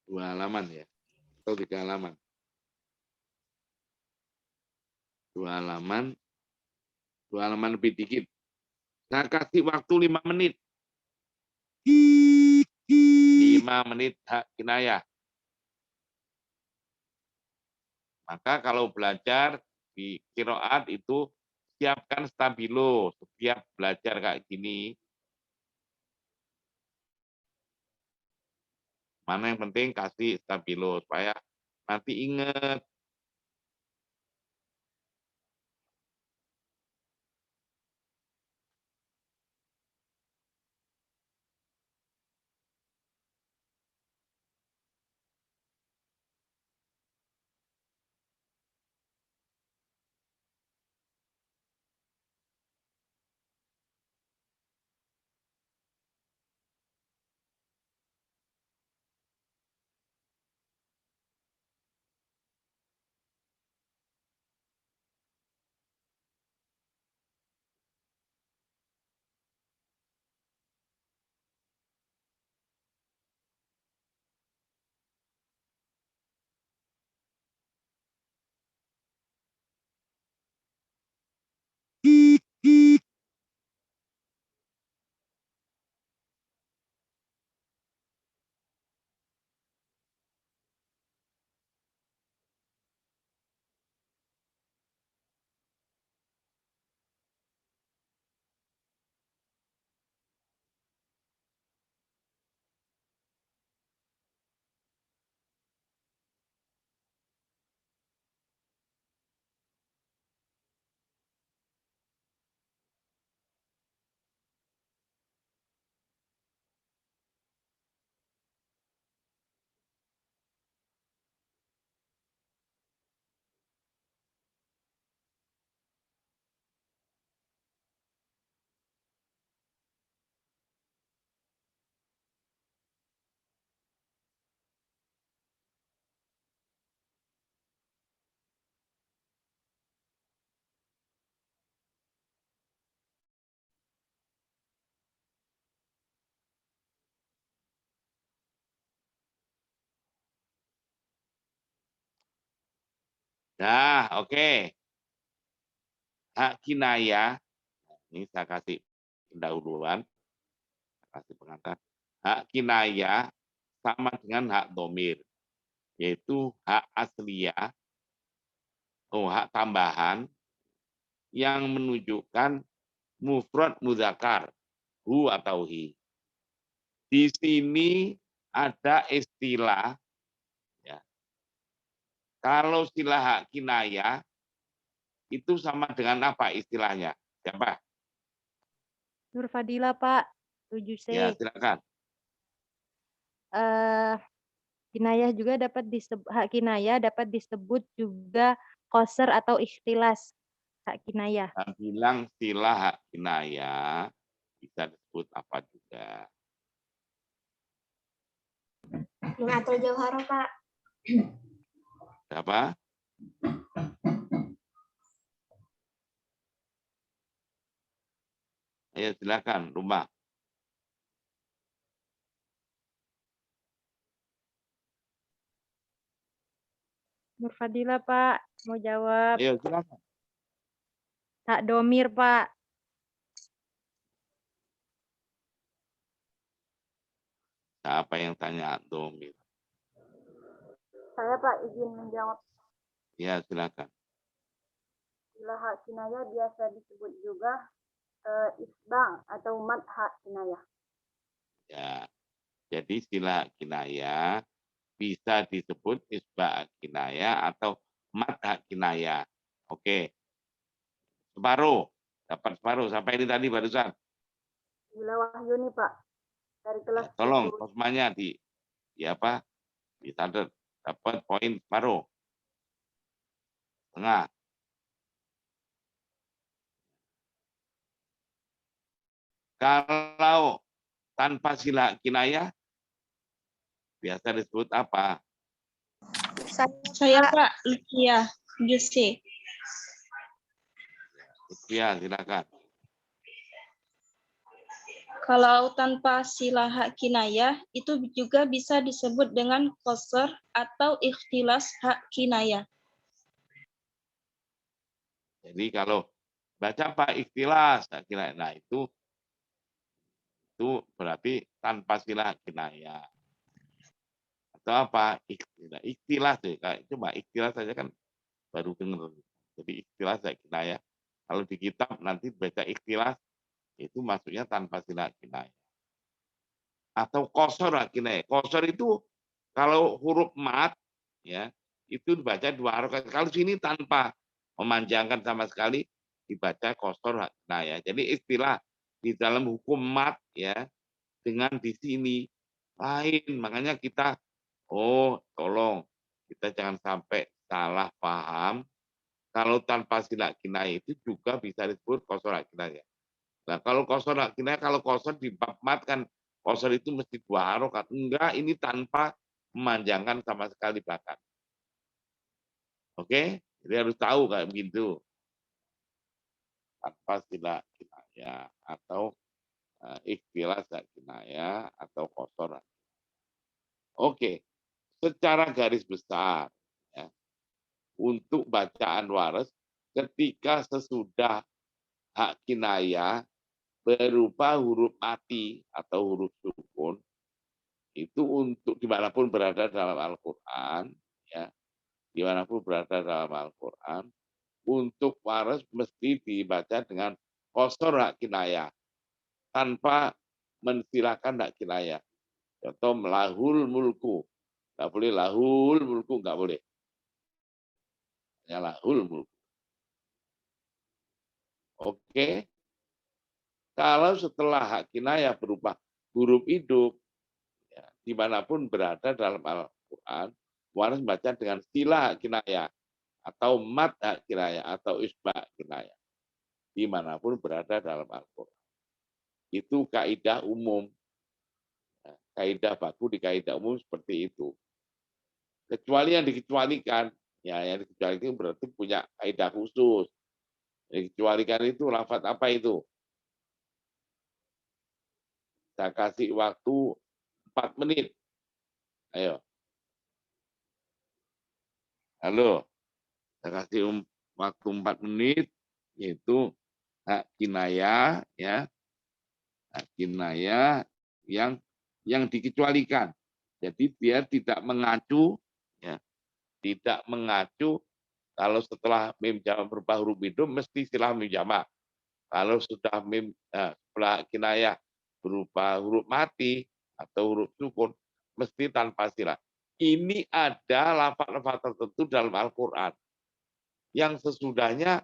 2 halaman ya, atau 3 halaman. 2 halaman, 2 halaman lebih dikit. Saya kasih waktu 5 menit. 5 menit hak kinayah. Maka kalau belajar di qiraat itu siapkan stabilo setiap belajar kayak gini. Mana yang penting kasih stabilo supaya nanti ingat. Nah, oke. Hak kinayah, ini saya kasih pendahuluan, saya kasih pengantar. Hak kinayah sama dengan hak domir, yaitu hak asliyah, hak tambahan yang menunjukkan mufrad muzakkar, hu atau hi. Di sini ada istilah, ya, kalau istilah hak kinayah itu sama dengan apa istilahnya? Siapa? Nur Fadila, Pak. 7C. Ya, silakan. Kinayah juga dapat disebut, hak kinayah dapat disebut juga qasr atau ikhtilas. Hak kinayah. Saya bilang istilah hak kinayah bisa disebut apa juga. Atau jauharo, Pak. Siapa? Ayo silakan, rumah. Nur Fadila, Pak. Mau jawab. Ayo silakan. Hak domir, Pak. Siapa yang tanya domir? Saya Pak izin menjawab. Ya, silakan. Istilah hak kinayah biasa disebut juga isbang atau mad hak kinayah. Ya. Jadi istilah hak kinayah bisa disebut isba hak kinayah atau mat hak kinayah. Oke. Separuh. Dapat separuh. Sampai ini tadi barusan. Bila Wahyuni Pak dari kelas Ya, tolong 7. kosmanya di apa? Dicatat. Dapat poin separuh. Tengah. Kalau tanpa sila kinayah biasa disebut apa? Saya Pak, Lucia, GC. Ya, silakan. Kalau tanpa sila hak kinayah, itu juga bisa disebut dengan qasr atau ikhtilas hak kinayah. Jadi kalau baca apa ikhtilas hak kinayah, nah itu berarti tanpa sila kinayah. Atau apa? Ikhtilas. Ikhtilas deh. Coba ikhtilas saja kan baru dengar. Jadi ikhtilas hak kinayah. Kalau di kitab nanti baca ikhtilas itu maksudnya tanpa sila kinayah. Atau qasr hak kinayah. Qasr itu kalau huruf mat ya itu dibaca 2 harokat. Kalau sini tanpa memanjangkan sama sekali dibaca qasr hak kinayah. Jadi istilah di dalam hukum mat ya dengan di sini lain. Makanya kita tolong kita jangan sampai salah paham. Kalau tanpa sila kinayah itu juga bisa disebut qasr hak kinayah. Nah, kalau qasr hak kinayah, kalau qasr di bab mat kan qasr itu mesti 2 harokat. Enggak, ini tanpa memanjangkan sama sekali bahkan. Oke? Jadi harus tahu kayak begitu. Tanpa sila kinayah atau ikhtilas hak kinayah atau qasr. Oke. Secara garis besar ya, untuk bacaan waras ketika sesudah hak kinayah berupa huruf mati atau huruf sukun itu untuk dimanapun berada dalam Al-Quran ya, dimanapun berada dalam Al-Quran untuk waras mesti dibaca dengan qasr hak kinayah tanpa mensilakan hak kinayah. Contoh lahul mulku, nggak boleh lahul mulku, nggak boleh. Ya lahul mulku. Oke. Kalau setelah hak kinayah berupa huruf hidup, ya, dimanapun berada dalam Al-Quran, waras baca dengan sila hak kinayah atau mat hak kinayah atau isba kinayah, dimanapun berada dalam Al-Quran. Itu kaidah umum. Kaidah baku di kaidah umum seperti itu. Kecuali yang dikecualikan, ya yang dikecualikan berarti punya kaidah khusus. Yang dikecualikan itu lafaz apa itu? Saya kasih waktu 4 menit. Ayo. Halo. Saya kasih waktu 4 menit, yaitu hak kinayah, ya, hak kinayah yang dikecualikan. Jadi dia tidak mengacu, ya, tidak mengacu kalau setelah mim jamak berupa huruf hidup mesti silah mim jamak. Kalau sudah mim setelah kinayah berupa huruf mati atau huruf sukun mesti tanpa silah. Ini ada lafaz-lafaz tertentu dalam Al-Qur'an yang sesudahnya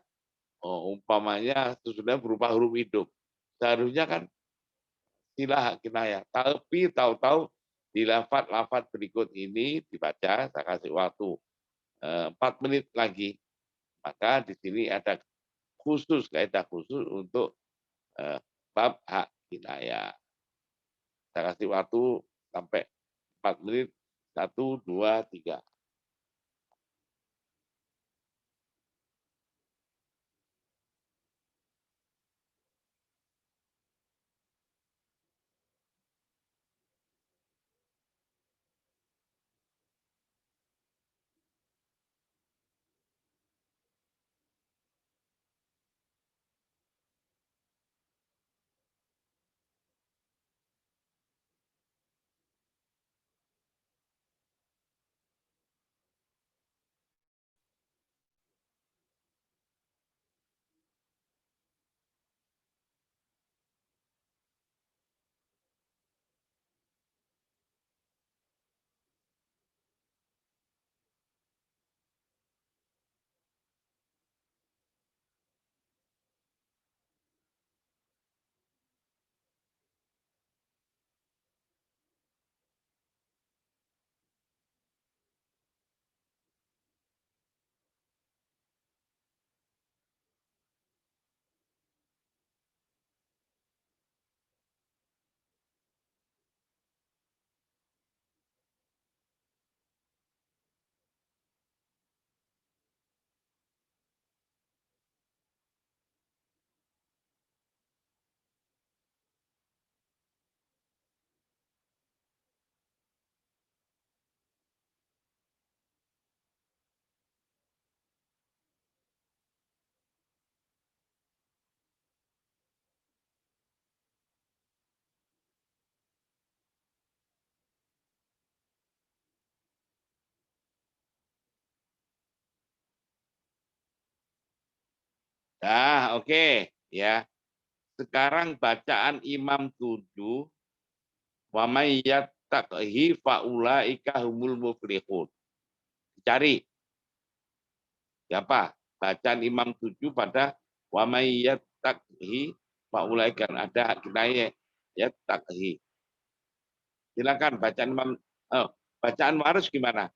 umpamanya sesudah berupa huruf hidup. Seharusnya kan silah kinayah. Tapi tahu-tahu di lafaz-lafaz berikut ini dibaca, saya kasih waktu 4 menit lagi. Maka di sini ada khusus, kaidah khusus untuk bab hak kinayah. Saya kasih waktu sampai 4 menit. 1, 2, 3. Nah, oke, ya. Sekarang bacaan Imam 7, wa may yattaqhi faulaika humul muflihun. Cari siapa? Bacaan Imam 7 pada wa may yattaqhi faulaika, ada kinayah yattaqhi. Silakan bacaan Imam bacaan Waris gimana?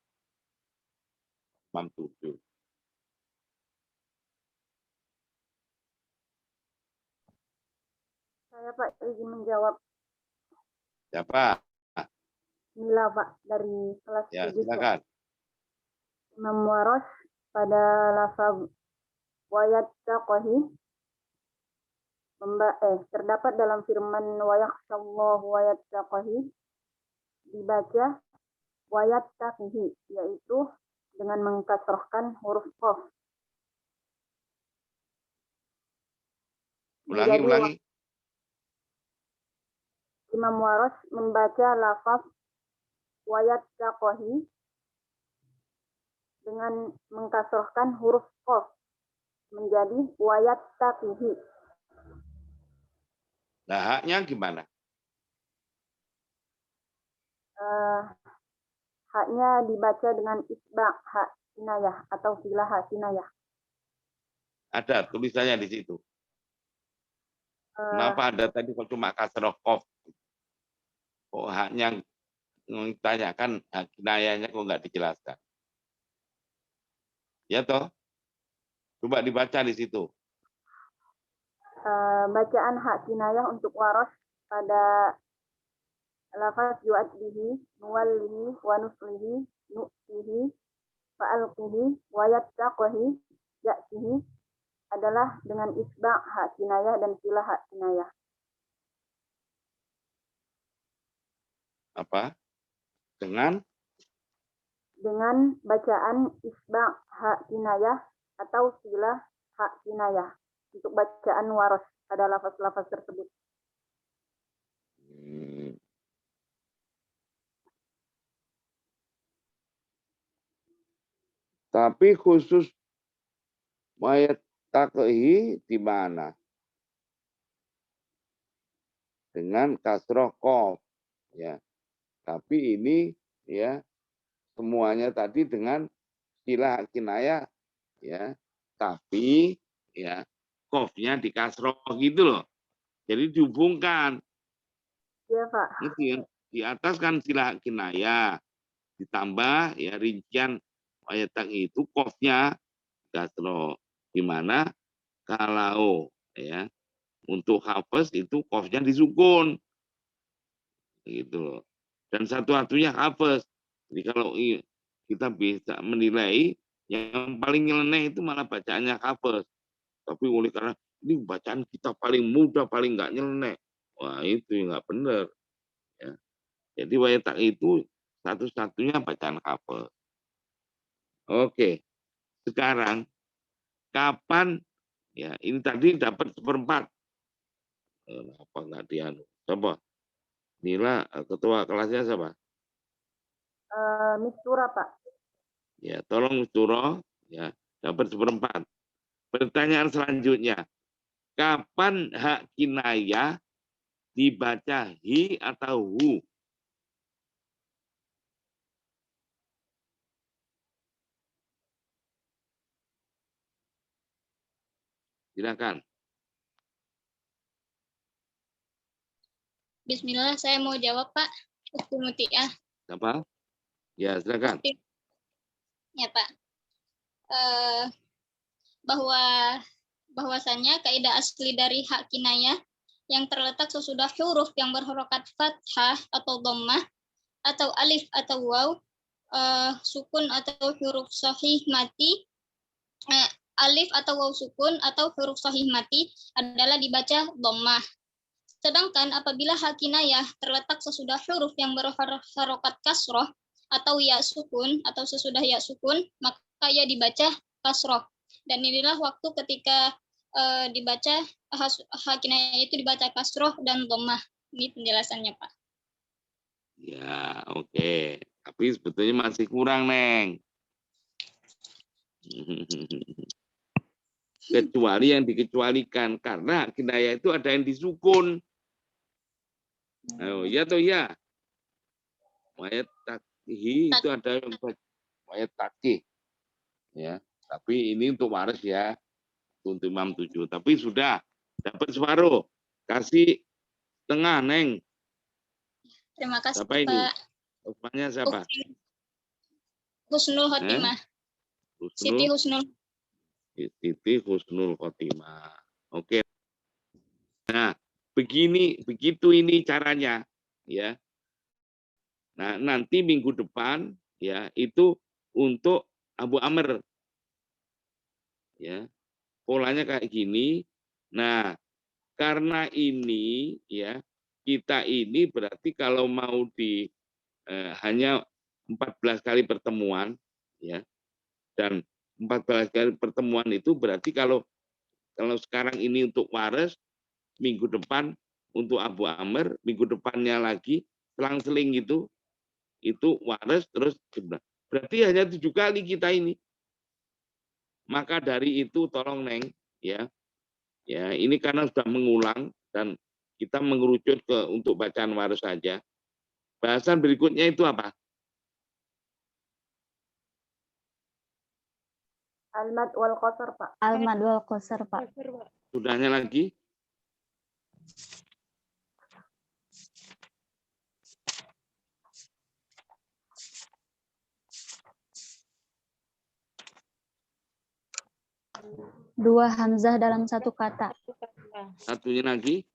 Imam 7. Saya Pak izin menjawab. Siapa? Mila Pak dari kelas Ya, 7. silakan. Imam Waras pada lafaz wayattaqhi terdapat dalam firman wayakhshallahu wayattaqhi dibaca wayattaqhi, yaitu dengan mengkasrahkan huruf qaf. Ulangi. Imam Waras membaca lafaz wayattaqhi dengan mengkasrahkan huruf qaf menjadi wayattaqihi. Nah, haknya gimana? Haknya dibaca dengan isbaq hak kinayah atau silah hak kinayah. Ada tulisannya di situ. Kenapa ada tadi kok cuma kasroh qaf? Kok haknya ditanyakan, hak kinayahnya kok nggak dijelaskan? Ya toh? Coba dibaca di situ. Bacaan hak kinayah untuk waras pada lafaz yu'addihi, nuwallihi, wa nuslihi, nu'tihi, fa'alqihi, wa yattaqhi, ya'tihi adalah dengan isbaq hak kinayah dan silah hak kinayah. Apa? Dengan bacaan isbaq hak kinayah atau silah hak kinayah untuk bacaan waras pada lafaz-lafaz tersebut. Tapi khusus wayattaqhi di mana? Dengan kasroh qaf, ya. Tapi ini ya semuanya tadi dengan silah kinayah, ya. Tapi ya qafnya di kasroh gitu loh. Jadi dihubungkan. Iya, Pak. Di atas kan silah kinayah, ditambah ya rincian wayattaqhi itu qafnya kasroh. Gimana kalau ya untuk hafaz itu qafnya disukun gitu loh. Dan satu-satunya hafaz. Jadi kalau kita bisa menilai yang paling nyeleneh itu malah bacaannya hafaz. Tapi oleh karena ini bacaan kita paling mudah, paling nggak nyeleneh. Wah, itu nggak benar. Ya. Jadi wayattaqhi itu satu-satunya bacaan hafaz. Oke. Sekarang kapan ya ini tadi dapat 1/4. Apa nggak dianu? Coba. Nila, ketua kelasnya siapa? Mistura, Pak. Ya, tolong Mistura, ya, dapat 1/4. Pertanyaan selanjutnya, kapan hak kinayah dibaca hi atau hu? Silakan. Bismillah, saya mau jawab, Pak. Ukti Mutiah. Siapa? Ya, silakan. Ya, Pak. Bahwasannya kaidah asli dari hak kinayah yang terletak sesudah huruf yang berharokat fathah atau dhammah atau alif atau waw, sukun atau huruf sahih mati, alif atau waw sukun atau huruf sahih mati adalah dibaca dhammah. Sedangkan apabila hak kinayah terletak sesudah huruf yang berharokat kasroh atau ya sukun atau sesudah ya sukun, maka ia dibaca kasroh. Dan inilah waktu ketika dibaca hak kinayah itu dibaca kasroh dan dhammah. Ini penjelasannya, Pak. Ya, oke. Tapi sebetulnya masih kurang, Neng. kecuali yang dikecualikan, karena kinayah itu ada yang disukun. Oh, ya atau ya? Wayat takih itu ada yang wayat takih. Ya, tapi ini untuk waris ya, untuk imam 7. Tapi sudah dapat separuh, kasih tengah, Neng. Terima kasih, Siapa ini? Pak. Rupanya siapa? Husnul Khotimah. Siti Husnul. Siti Husnul Khotimah. Oke. Nah, begitu ini caranya, ya. Nah, nanti minggu depan, ya, itu untuk Abu Amr, ya. Polanya kayak gini. Nah, karena ini, ya, kita ini berarti kalau mau hanya 14 kali pertemuan, ya, dan 14 kali pertemuan itu berarti kalau sekarang ini untuk waris, minggu depan untuk Abu Amr, minggu depannya lagi selang-seling itu waris, terus berarti hanya 7 kali kita ini. Maka dari itu tolong Neng, ya ini karena sudah mengulang dan kita mengerucut untuk bacaan waris saja. Bahasan berikutnya itu apa? Al-mad wal qasr, Pak. Al-mad wal qasr, Pak. Sudahnya lagi? Dua hamzah dalam satu kata. Satunya lagi?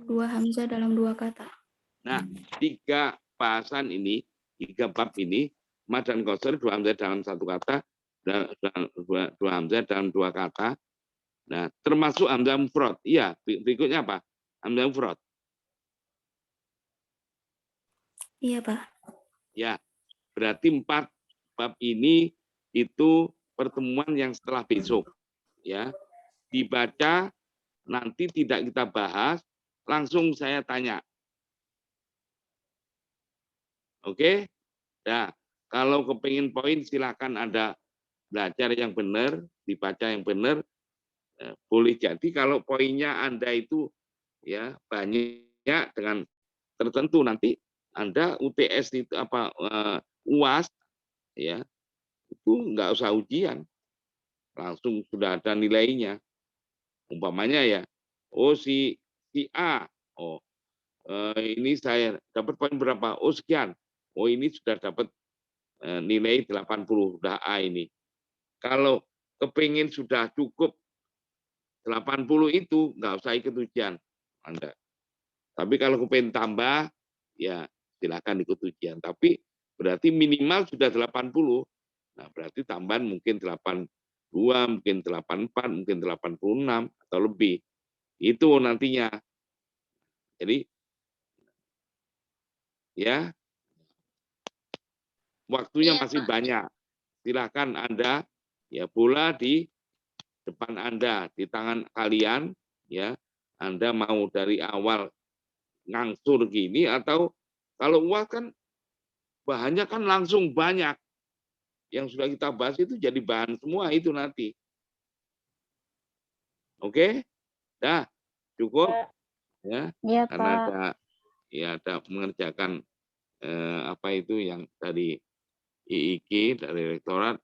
Dua hamzah dalam dua kata. Nah, 3 bahasan ini, 3 bab ini, mad dan qasr, 2 hamzah dalam satu kata, dan 2 hamzah dalam 2 kata. Nah, termasuk hamzah mufrad. Iya, berikutnya apa? Hamzah mufrad. Iya, Pak. Ya, berarti 4 bab ini itu pertemuan yang setelah besok. Ya, dibaca, nanti tidak kita bahas, langsung saya tanya. Oke? Nah, kalau kepingin poin silakan Anda belajar yang benar, dibaca yang benar. Boleh jadi kalau poinnya Anda itu ya banyak dengan tertentu, nanti Anda UTS itu apa UAS ya itu nggak usah ujian, langsung sudah ada nilainya. Umpamanya ya, oh si A, oh ini saya dapat poin berapa? Oh sekian. Oh ini sudah dapat nilai 80, sudah A ini. Kalau kepingin sudah cukup 80 itu nggak usah ikut ujian Anda. Tapi kalau kepingin tambah, ya silakan ikut ujian. Tapi berarti minimal sudah 80. Nah berarti tambahan mungkin 82, mungkin 84, mungkin 86 atau lebih. Itu nantinya. Jadi ya waktunya masih banyak. Silakan Anda ya bola di depan Anda, di tangan kalian ya. Anda mau dari awal ngangsur gini atau kalau UAS kan bahannya kan langsung banyak. Yang sudah kita bahas itu jadi bahan semua itu nanti. Oke? Dah, cukup ya. Iya, Karena Pak. ada mengerjakan apa itu yang dari IIK dari rektorat.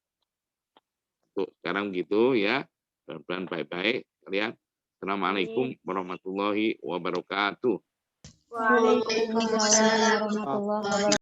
Untuk sekarang gitu ya. Mudah-mudahan baik-baik kalian. Assalamualaikum warahmatullahi wabarakatuh. Waalaikumsalam Waalaikumsalam warahmatullahi wabarakatuh.